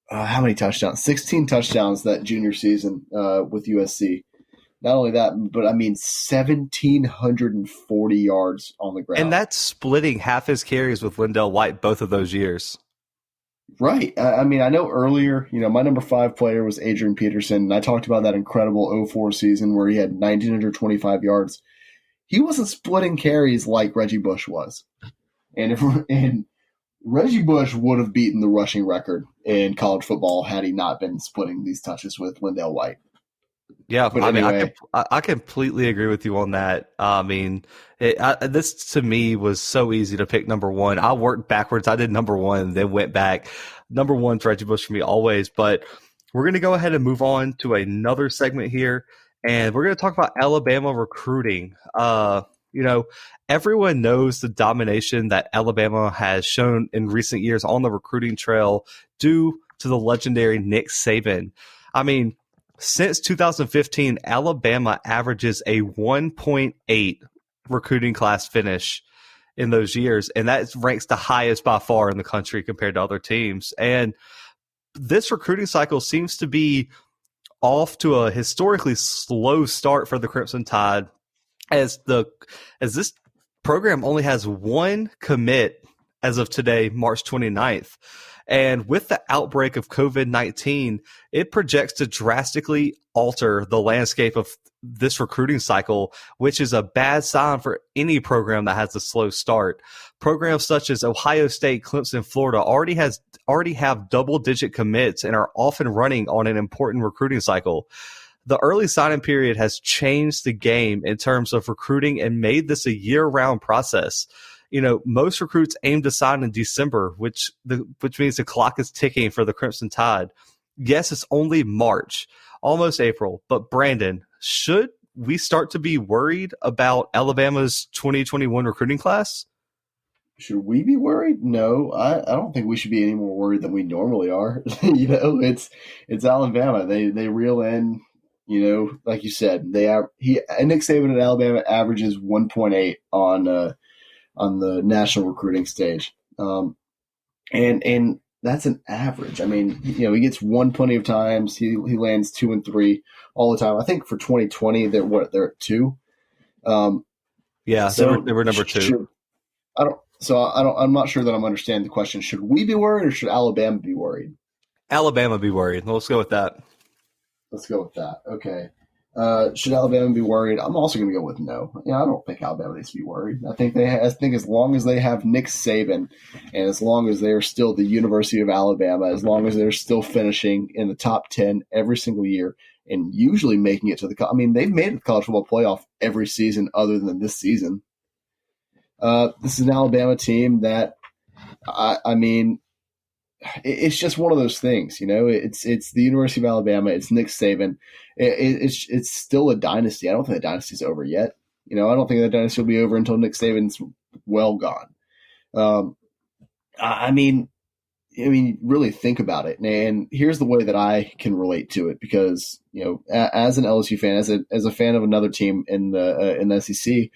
how many touchdowns? 16 touchdowns that junior season with USC. Not only that, but I mean 1,740 yards on the ground. And that's splitting half his carries with Lindell White both of those years. Right. I mean, I know earlier, my number 5 player was Adrian Peterson, and I talked about that incredible 04 season where he had 1,925 yards. He wasn't splitting carries like Reggie Bush was. And Reggie Bush would have beaten the rushing record in college football had he not been splitting these touches with Lindell White. Yeah, but anyway. I completely agree with you on that. I mean, this to me was so easy to pick number 1. I worked backwards. I did number 1, then went back. Number 1's Reggie Bush for me always. But we're going to go ahead and move on to another segment here. and we're going to talk about Alabama recruiting. You know, everyone knows the domination that Alabama has shown in recent years on the recruiting trail due to the legendary Nick Saban. I mean, since 2015, Alabama averages a 1.8 recruiting class finish in those years, and that ranks the highest by far in the country compared to other teams. And this recruiting cycle seems to be off to a historically slow start for the Crimson Tide, as this program only has one commit as of today, March 29th. And with the outbreak of COVID-19, it projects to drastically alter the landscape of this recruiting cycle, which is a bad sign for any program that has a slow start. Programs such as Ohio State, Clemson, Florida already have double-digit commits and are often running on an important recruiting cycle. The early signing period has changed the game in terms of recruiting and made this a year-round process. You know, most recruits aim to sign in December, which means the clock is ticking for the Crimson Tide. Yes, it's only March, almost April, but Brandon, should we start to be worried about Alabama's 2021 recruiting class? Should we be worried? No, I don't think we should be any more worried than we normally are. You know, it's Alabama. They reel in, you know, like you said, Nick Saban at Alabama averages 1.8 on the national recruiting stage, and that's an average. I mean, you know, he gets one plenty of times. He lands 2 and 3 all the time. I think for 2020 they're at 2. Yeah, so they were number 2. Sure, I'm not sure that I'm understanding the question. Should we be worried or should Alabama be worried? Alabama be worried. Let's go with that. Let's go with that. Okay. Should Alabama be worried? I'm also going to go with no. You know, I don't think Alabama needs to be worried. I think as long as they have Nick Saban, and as long as they are still the University of Alabama, as long as they're still finishing in the top 10 every single year, and usually making it to they've made it to the college football playoff every season other than this season. This is an Alabama team that, I mean, it's just one of those things, you know. It's the University of Alabama. It's Nick Saban. It's still a dynasty. I don't think the dynasty's over yet. You know, I don't think the dynasty will be over until Nick Saban's well gone. I mean, really think about it. And here's the way that I can relate to it, because, you know, as an LSU fan, as a fan of another team in the SEC,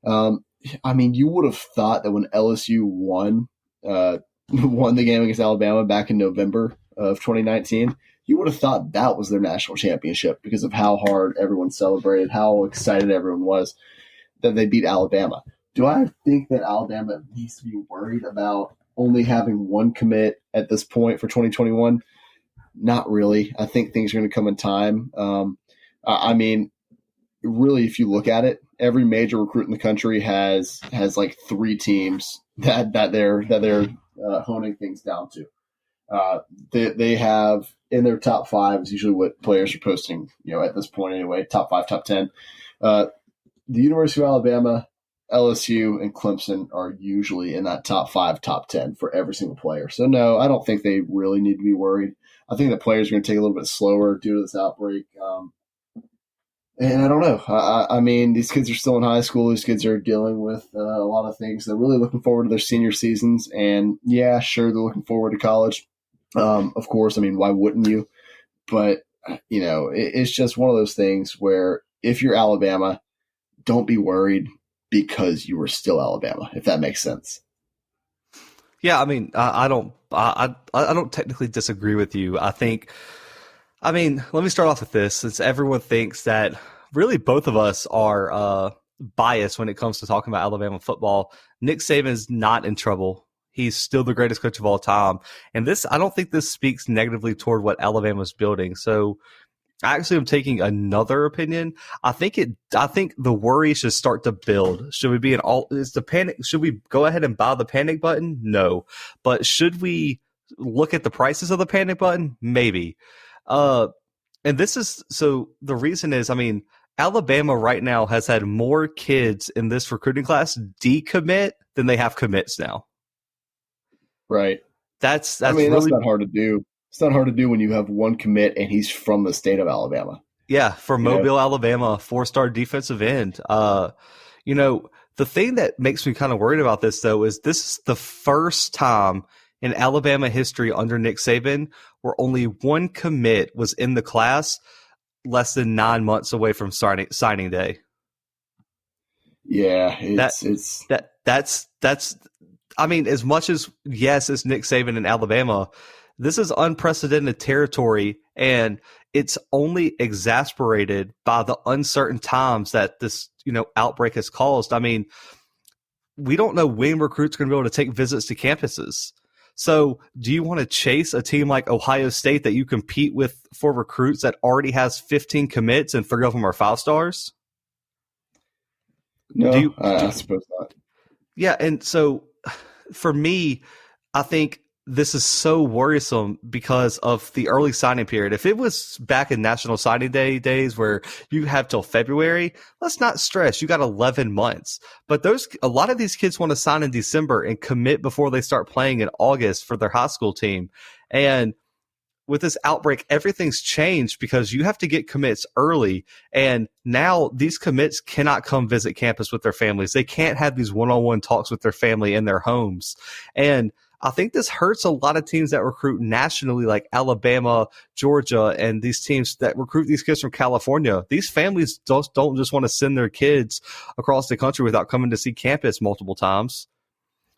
I mean, you would have thought that when LSU won the game against Alabama back in November of 2019, you would have thought that was their national championship because of how hard everyone celebrated, how excited everyone was that they beat Alabama. Do I think that Alabama needs to be worried about only having one commit at this point for 2021? Not really. I think things are going to come in time. I mean, really, if you look at it, every major recruit in the country has like 3 teams that they're honing things down to. They have in their top 5 is usually what players are posting, you know, at this point anyway, top 5, top 10. The University of Alabama, LSU, and Clemson are usually in that top 5, top 10 for every single player. So no, I don't think they really need to be worried. I think the players are going to take a little bit slower due to this outbreak. And I don't know. I mean, these kids are still in high school. These kids are dealing with a lot of things. They're really looking forward to their senior seasons. And, yeah, sure, they're looking forward to college. Of course, I mean, why wouldn't you? But, you know, it's just one of those things where if you're Alabama, don't be worried because you are still Alabama, if that makes sense. Yeah, I mean, I don't technically disagree with you. I mean, let me start off with this, since everyone thinks that really both of us are biased when it comes to talking about Alabama football. Nick Saban's not in trouble. He's still the greatest coach of all time. And I don't think this speaks negatively toward what Alabama's building. So I actually am taking another opinion. I think the worry should start to build. Should we be should we go ahead and buy the panic button? No. But should we look at the prices of the panic button? Maybe. And the reason is, I mean, Alabama right now has had more kids in this recruiting class decommit than they have commits now. Right. That's not hard to do. It's not hard to do when you have one commit and he's from the state of Alabama. Yeah, from You know, Mobile, Alabama, 4-star defensive end. You know, the thing that makes me kind of worried about this, though, is this is the first time in Alabama history under Nick Saban where only one commit was in the class less than 9 months away from signing day. yeah, That it's that's I mean, as much as yes, it's Nick Saban in Alabama, this is unprecedented territory, and it's only exasperated by the uncertain times that this outbreak has caused. I mean, we don't know when recruits are going to be able to take visits to campuses. So, do you want to chase a team like Ohio State that you compete with for recruits that already has 15 commits and 3 of them are 5-stars? no, I suppose not. Yeah, and so for me, I think this is so worrisome because of the early signing period. If it was back in National Signing Day days where you have till February, let's not stress. You got 11 months. But a lot of these kids want to sign in December and commit before they start playing in August for their high school team. And with this outbreak, everything's changed because you have to get commits early. And now these commits cannot come visit campus with their families. They can't have these one-on-one talks with their family in their homes. And I think this hurts a lot of teams that recruit nationally, like Alabama, Georgia, and these teams that recruit these kids from California. These families don't just want to send their kids across the country without coming to see campus multiple times.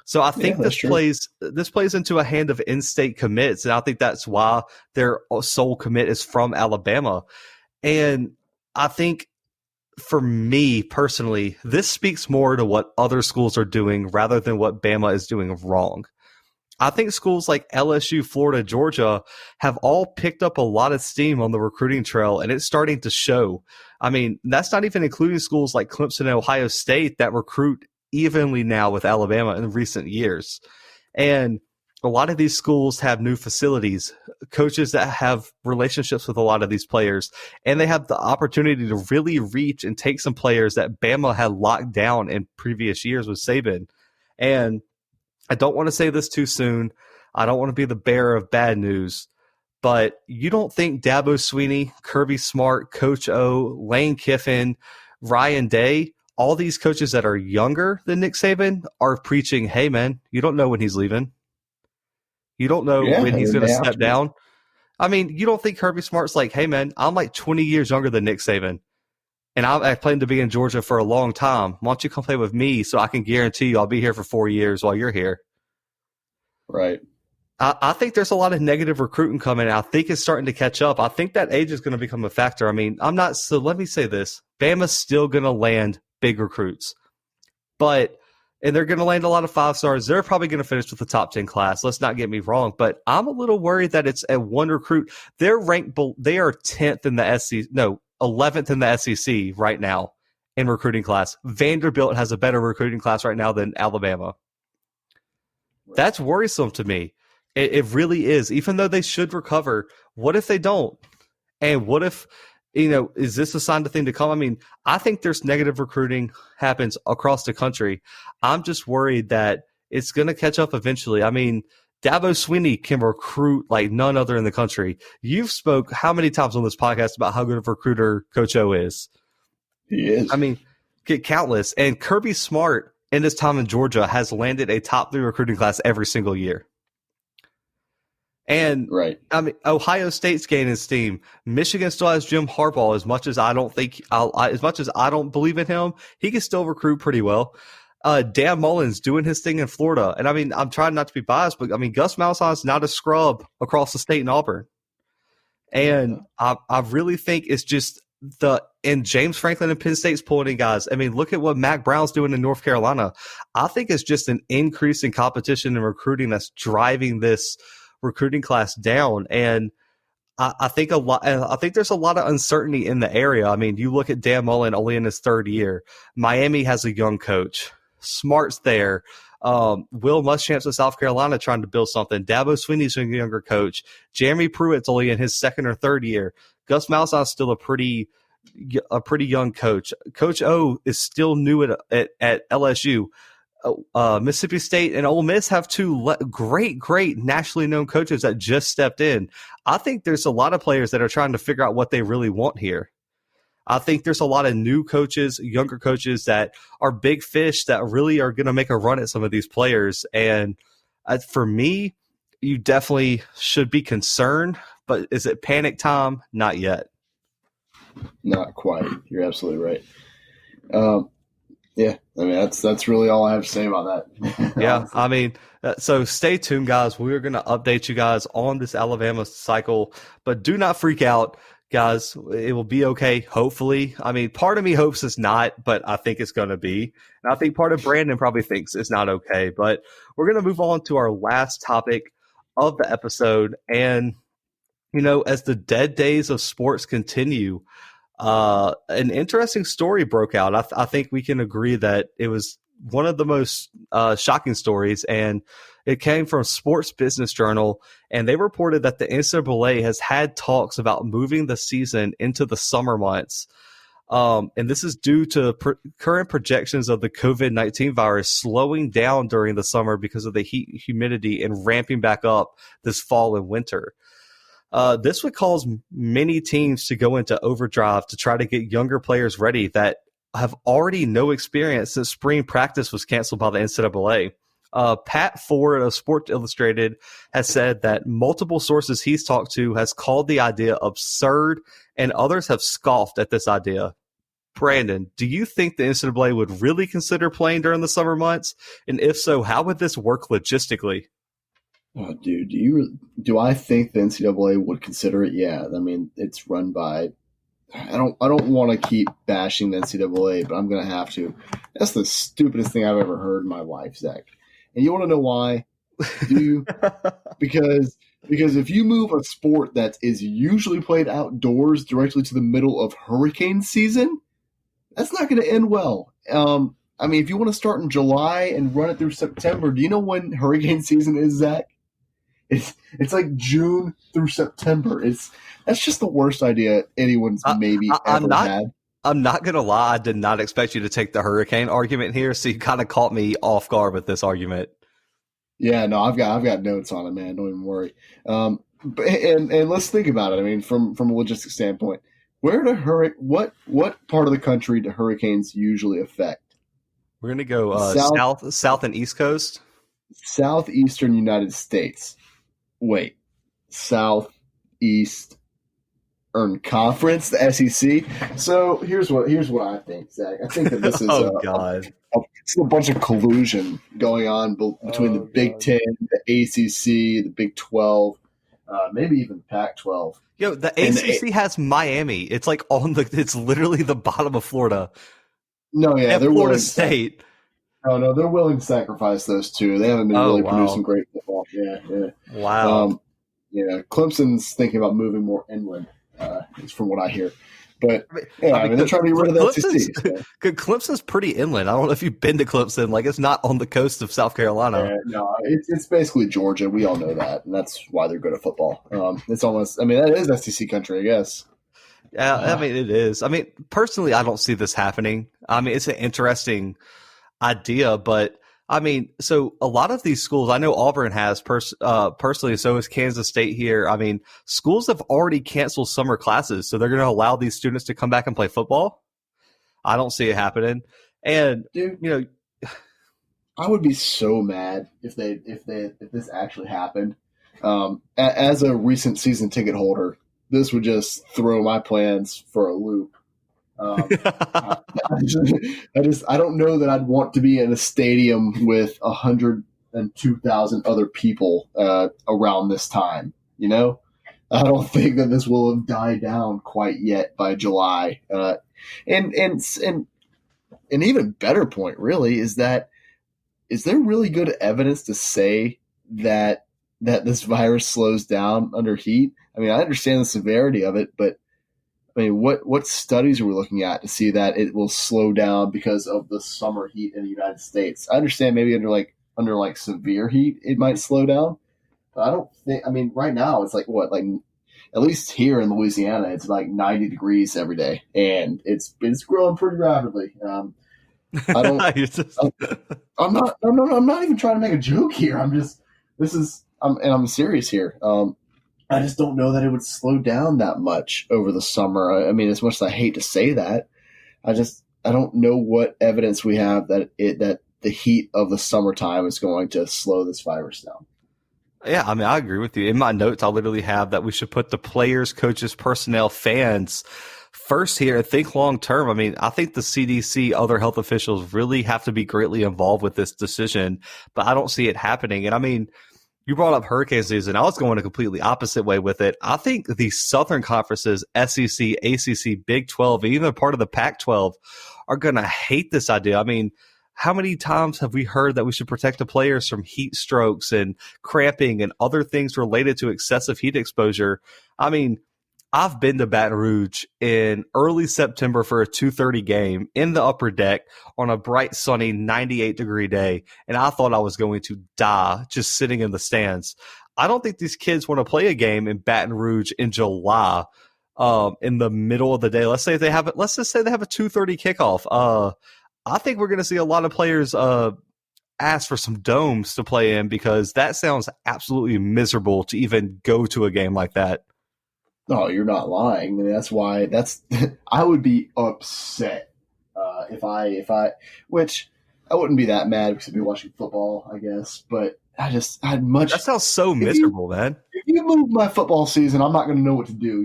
So I think this plays into a hand of in-state commits, and I think that's why their sole commit is from Alabama. And I think for me personally, this speaks more to what other schools are doing rather than what Bama is doing wrong. I think schools like LSU, Florida, Georgia have all picked up a lot of steam on the recruiting trail, and it's starting to show. I mean, that's not even including schools like Clemson and Ohio State that recruit evenly now with Alabama in recent years. And a lot of these schools have new facilities, coaches that have relationships with a lot of these players, and they have the opportunity to really reach and take some players that Bama had locked down in previous years with Saban. And I don't want to say this too soon. I don't want to be the bearer of bad news, but you don't think Dabo Swinney, Kirby Smart, Coach O, Lane Kiffin, Ryan Day, all these coaches that are younger than Nick Saban are preaching, hey, man, you don't know when he's leaving. You don't know when he's going to step down. I mean, you don't think Kirby Smart's like, hey, man, I'm like 20 years younger than Nick Saban, and I plan to be in Georgia for a long time. Why don't you come play with me so I can guarantee you I'll be here for 4 years while you're here? Right. I think there's a lot of negative recruiting coming. I think it's starting to catch up. I think that age is going to become a factor. I mean, so let me say this. Bama's still going to land big recruits, and they're going to land a lot of 5-stars. They're probably going to finish with the top 10 class. Let's not get me wrong, but I'm a little worried that it's at one recruit. They're ranked, they are 10th in the SEC, 11th in the SEC right now in recruiting class. Vanderbilt has a better recruiting class right now than Alabama. Right. That's worrisome to me. It really is. Even though they should recover, what if they don't? And what if, is this a sign of thing to come? I mean, I think there's negative recruiting happens across the country. I'm just worried that it's going to catch up eventually. I mean, Dabo Swinney can recruit like none other in the country. You've spoke how many times on this podcast about how good of a recruiter Coach O is? He is. I mean, countless. And Kirby Smart in his time in Georgia has landed a top 3 recruiting class every single year. And right. I mean, Ohio State's gaining steam. Michigan still has Jim Harbaugh. As much as I don't believe in him, he can still recruit pretty well. Dan Mullen's doing his thing in Florida, and I mean, I'm trying not to be biased, but I mean, Gus Malzahn's not a scrub across the state in Auburn, and I really think it's just and James Franklin and Penn State's pulling in guys. I mean, look at what Mac Brown's doing in North Carolina. I think it's just an increase in competition and recruiting that's driving this recruiting class down, and I think there's a lot of uncertainty in the area. I mean, you look at Dan Mullen only in his 3rd year. Miami has a young coach. Smart's there. Will Muschamp's of South Carolina trying to build something. Dabo Swinney's a younger coach. Jeremy Pruitt's only in his 2nd or 3rd year. Gus Malzahn's still a pretty young coach. Coach O is still new at LSU. Mississippi State and Ole Miss have 2 great nationally known coaches that just stepped in. I think there's a lot of players that are trying to figure out what they really want here. I think there's a lot of new coaches, younger coaches that are big fish that really are going to make a run at some of these players. And for me, you definitely should be concerned, but is it panic time? Not yet. Not quite. You're absolutely right. Yeah, I mean that's really all I have to say about that. Yeah, I mean, so stay tuned, guys. We're going to update you guys on this Alabama cycle, but do not freak out, guys. It will be okay, hopefully. I mean, part of me hopes it's not, but I think it's going to be. And I think part of Brandon probably thinks it's not okay, but we're going to move on to our last topic of the episode. And, as the dead days of sports continue, an interesting story broke out. I think we can agree that it was one of the most shocking stories, and it came from Sports Business Journal, and they reported that the NCAA has had talks about moving the season into the summer months. And this is due to current projections of the COVID-19 virus slowing down during the summer because of the heat, humidity, and ramping back up this fall and winter. This would cause many teams to go into overdrive to try to get younger players ready that have already no experience since spring practice was canceled by the NCAA. Pat Ford of Sports Illustrated has said that multiple sources he's talked to has called the idea absurd, and others have scoffed at this idea. Brandon, do you think the NCAA would really consider playing during the summer months? And if so, how would this work logistically? Oh, dude, do I think the NCAA would consider it? Yeah, I mean, it's run by. I don't want to keep bashing the NCAA, but I'm gonna have to. That's the stupidest thing I've ever heard in my life, Zach. And you want to know why? Do you? because if you move a sport that is usually played outdoors directly to the middle of hurricane season, that's not going to end well. I mean, if you want to start in July and run it through September, do you know when hurricane season is, Zach? It's like June through September. That's just the worst idea anyone's maybe ever had. I'm not going to lie. I did not expect you to take the hurricane argument here, so you kind of caught me off guard with this argument. Yeah, no, I've got notes on it, man. Don't even worry. And let's think about it. I mean, from a logistics standpoint, what part of the country do hurricanes usually affect? We're going to go south and east coast. Southeastern United States. Wait, Southeast Conference, the SEC. So here's what I think, Zach. I think that this is it's a bunch of collusion going on between the Big Ten, the ACC, the Big 12, maybe even Pac-12. Yo, the ACC has Miami. It's like it's literally the bottom of Florida. No, yeah, they're Florida State. No, they're willing to sacrifice those two. They haven't been producing great football. Yeah. Wow. Clemson's thinking about moving more inland, from what I hear. But they're trying to get rid of that SEC. Clemson's pretty inland. I don't know if you've been to Clemson. Like, it's not on the coast of South Carolina. Yeah, no, it's basically Georgia. We all know that, and that's why they're good at football. It's almost. I mean, that is SEC country, I guess. Yeah, I mean, it is. I mean, personally, I don't see this happening. I mean, it's an interesting idea, but I mean, so a lot of these schools, I know Auburn has personally, so is Kansas State here. I mean, schools have already canceled summer classes, so they're going to allow these students to come back and play football. I don't see it happening. And dude, I would be so mad if this actually happened. As a recent season ticket holder, this would just throw my plans for a loop. I don't know that I'd want to be in a stadium with 102,000 other people around this time. I don't think that this will have died down quite yet by July. And an even better point, really, is there really good evidence to say that this virus slows down under heat? I mean, I understand the severity of it, but I mean, what studies are we looking at to see that it will slow down because of the summer heat in the United States? I understand maybe under severe heat it might slow down, but I don't think. I mean, right now it's like at least here in Louisiana, it's like 90 degrees every day, and it's growing pretty rapidly. I'm not even trying to make a joke here. I'm serious here. I just don't know that it would slow down that much over the summer. I mean, as much as I hate to say that, I don't know what evidence we have that the heat of the summertime is going to slow this virus down. Yeah, I mean, I agree with you. In my notes, I literally have that we should put the players, coaches, personnel, fans first here and think long term. I mean, I think the CDC, other health officials really have to be greatly involved with this decision, but I don't see it happening. And I mean, you brought up hurricane season. I was going a completely opposite way with it. I think the Southern conferences, SEC, ACC, Big 12, and even part of the Pac 12 are going to hate this idea. I mean, how many times have we heard that we should protect the players from heat strokes and cramping and other things related to excessive heat exposure? I mean, I've been to Baton Rouge in early September for a 2:30 game in the upper deck on a bright, sunny 98-degree day, and I thought I was going to die just sitting in the stands. I don't think these kids want to play a game in Baton Rouge in July, in the middle of the day. Let's just say they have a 2:30 kickoff. I think we're going to see a lot of players ask for some domes to play in because that sounds absolutely miserable to even go to a game like that. No, you're not lying. I mean, I would be upset which I wouldn't be that mad because I'd be watching football, I guess. But that sounds so miserable, man. If you move my football season, I'm not going to know what to do.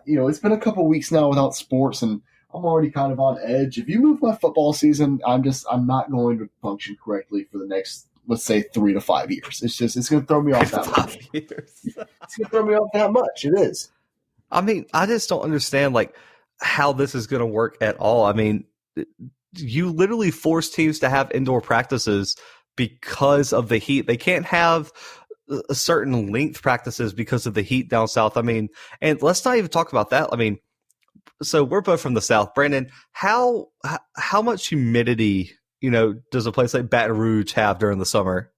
It's been a couple weeks now without sports, and I'm already kind of on edge. If you move my football season, I'm not going to function correctly for the next, let's say, 3 to 5 years. It's going to throw me off that much. It's going to throw me off that much. It is. I mean, I just don't understand how this is going to work at all. I mean, you literally force teams to have indoor practices because of the heat. They can't have a certain length practices because of the heat down south. I mean, and let's not even talk about that. I mean, so we're both from the South. Brandon, how much humidity, does a place like Baton Rouge have during the summer?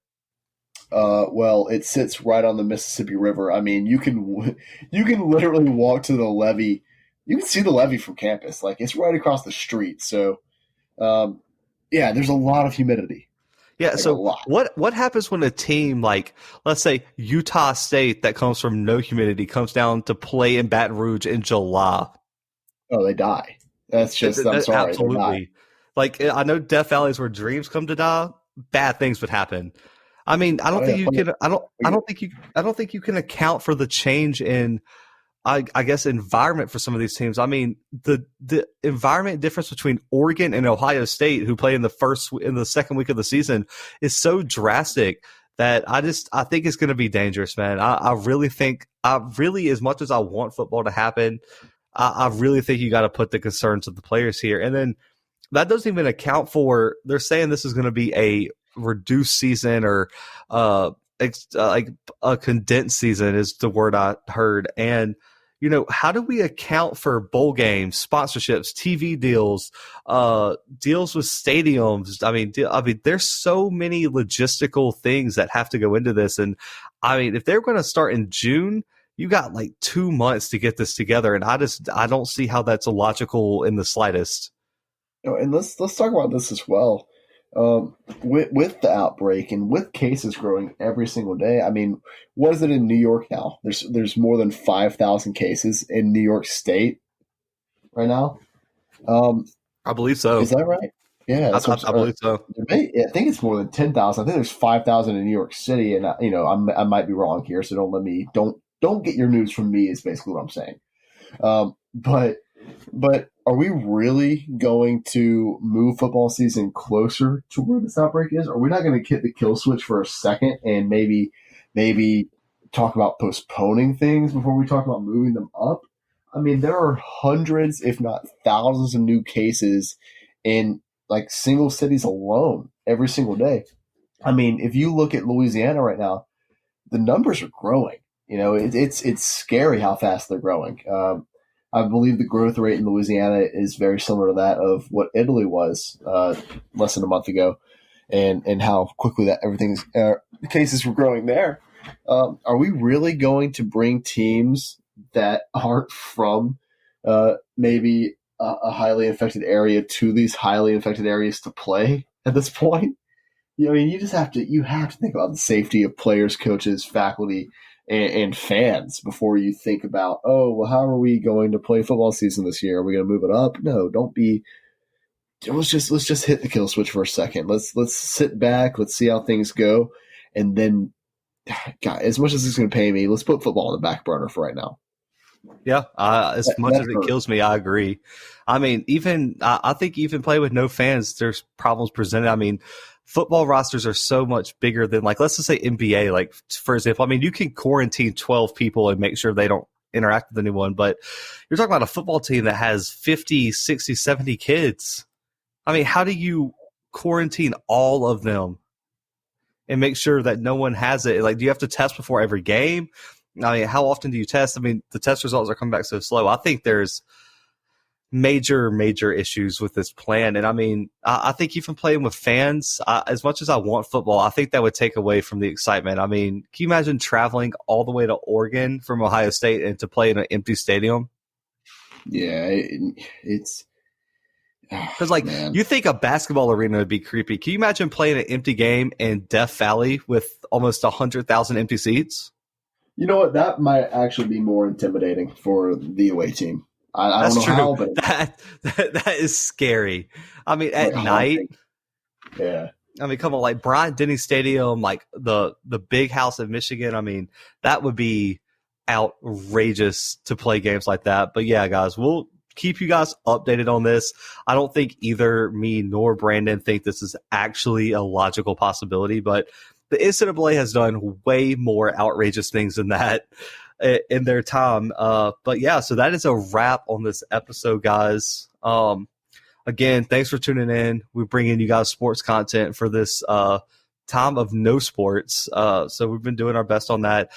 Well, it sits right on the Mississippi River. I mean, you can literally walk to the levee. You can see the levee from campus. It's right across the street. So, yeah, there's a lot of humidity. Yeah. So what happens when a team let's say Utah State that comes from no humidity comes down to play in Baton Rouge in July? Oh, they die. I'm sorry. Absolutely. I know Death Valley is where dreams come to die. Bad things would happen. I mean, I don't think you can. I don't think you can account for the change in, I guess, environment for some of these teams. I mean, the environment difference between Oregon and Ohio State, who play in the second week of the season, is so drastic that I think it's going to be dangerous, man. I really think, as much as I want football to happen, I really think you got to put the concerns of the players here, and then that doesn't even account for. They're saying this is going to be a reduced season or like a condensed season is the word I heard. And how do we account for bowl games, sponsorships, TV deals, deals with stadiums? I mean, there's so many logistical things that have to go into this. And I mean, if they're going to start in June, you got 2 months to get this together, and I don't see how that's illogical in the slightest. And let's talk about this as well. With the outbreak and with cases growing every single day, I mean, what is it in New York now? There's more than 5,000 cases in New York State right now. I believe so. Is that right? Yeah, I believe so. I think it's more than 10,000. I think there's 5,000 in New York City, and I might be wrong here, so don't get your news from me. Is basically what I'm saying. But are we really going to move football season closer to where this outbreak is? Are we not going to hit the kill switch for a second and maybe talk about postponing things before we talk about moving them up? I mean, there are hundreds, if not thousands, of new cases in single cities alone every single day. I mean, if you look at Louisiana right now, the numbers are growing. It's scary how fast they're growing. I believe the growth rate in Louisiana is very similar to that of what Italy was less than a month ago, and how quickly that the cases were growing there. Are we really going to bring teams that aren't from maybe a highly infected area to these highly infected areas to play at this point? I mean, you have to think about the safety of players, coaches, faculty, and fans before you think about, oh, well, how are we going to play football season this year? Are we going to move it up? No, don't be. Let's just hit the kill switch for a second. Let's sit back. Let's see how things go, and then, God, as much as it's going to pay me, let's put football on the back burner for right now. Yeah, as much as it kills me, I agree. I mean, I think even play with no fans, there's problems presented. I mean, football rosters are so much bigger than, like, let's just say NBA. Like, for example, I mean, you can quarantine 12 people and make sure they don't interact with anyone, but you're talking about a football team that has 50, 60, 70 kids. I mean, how do you quarantine all of them and make sure that no one has it? Like, do you have to test before every game? I mean, how often do you test? I mean, the test results are coming back so slow. I think there's major issues with this plan. And I mean, I think even playing with fans, as much as I want football, I think that would take away from the excitement. I mean, can you imagine traveling all the way to Oregon from Ohio State and to play in an empty stadium? Yeah, it's because, like, man, you think a basketball arena would be creepy. Can you imagine playing an empty game in Death Valley with almost 100,000 empty seats? You know what? That might actually be more intimidating for the away team. I That's don't know true. how, but that is scary. I mean, at night. Yeah. I mean, come on, like Bryant-Denny Stadium, like the big house in Michigan. I mean, that would be outrageous to play games like that. But yeah, guys, we'll keep you guys updated on this. I don't think either me nor Brandon think this is actually a logical possibility, but the NCAA has done way more outrageous things than that in their time. But yeah, so that is a wrap on this episode, guys. Again, thanks for tuning in. We're bringing you guys sports content for this time of no sports. So we've been doing our best on that.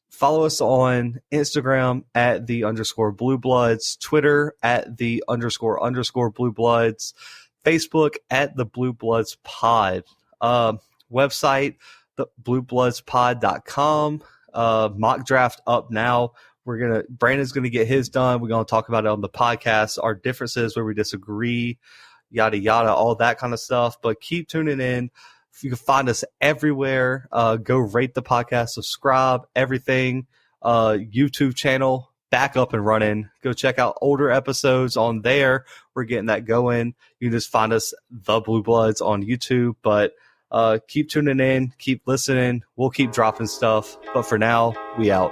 Follow us on Instagram at @the_Blue Bloods, Twitter at @the__ Blue Bloods, Facebook at the Blue Bloods Pod, website thebluebloods.pod.com. Mock draft up now. Brandon's gonna get his done. We're gonna talk about it on the podcast, our differences where we disagree, yada yada, all that kind of stuff. But keep tuning in. You can find us everywhere. Go rate the podcast, subscribe, everything. YouTube channel back up and running. Go check out older episodes on there. We're getting that going. You can just find us, The Blue Bloods, on YouTube. But keep tuning in, keep listening. We'll keep dropping stuff. But for now, we out.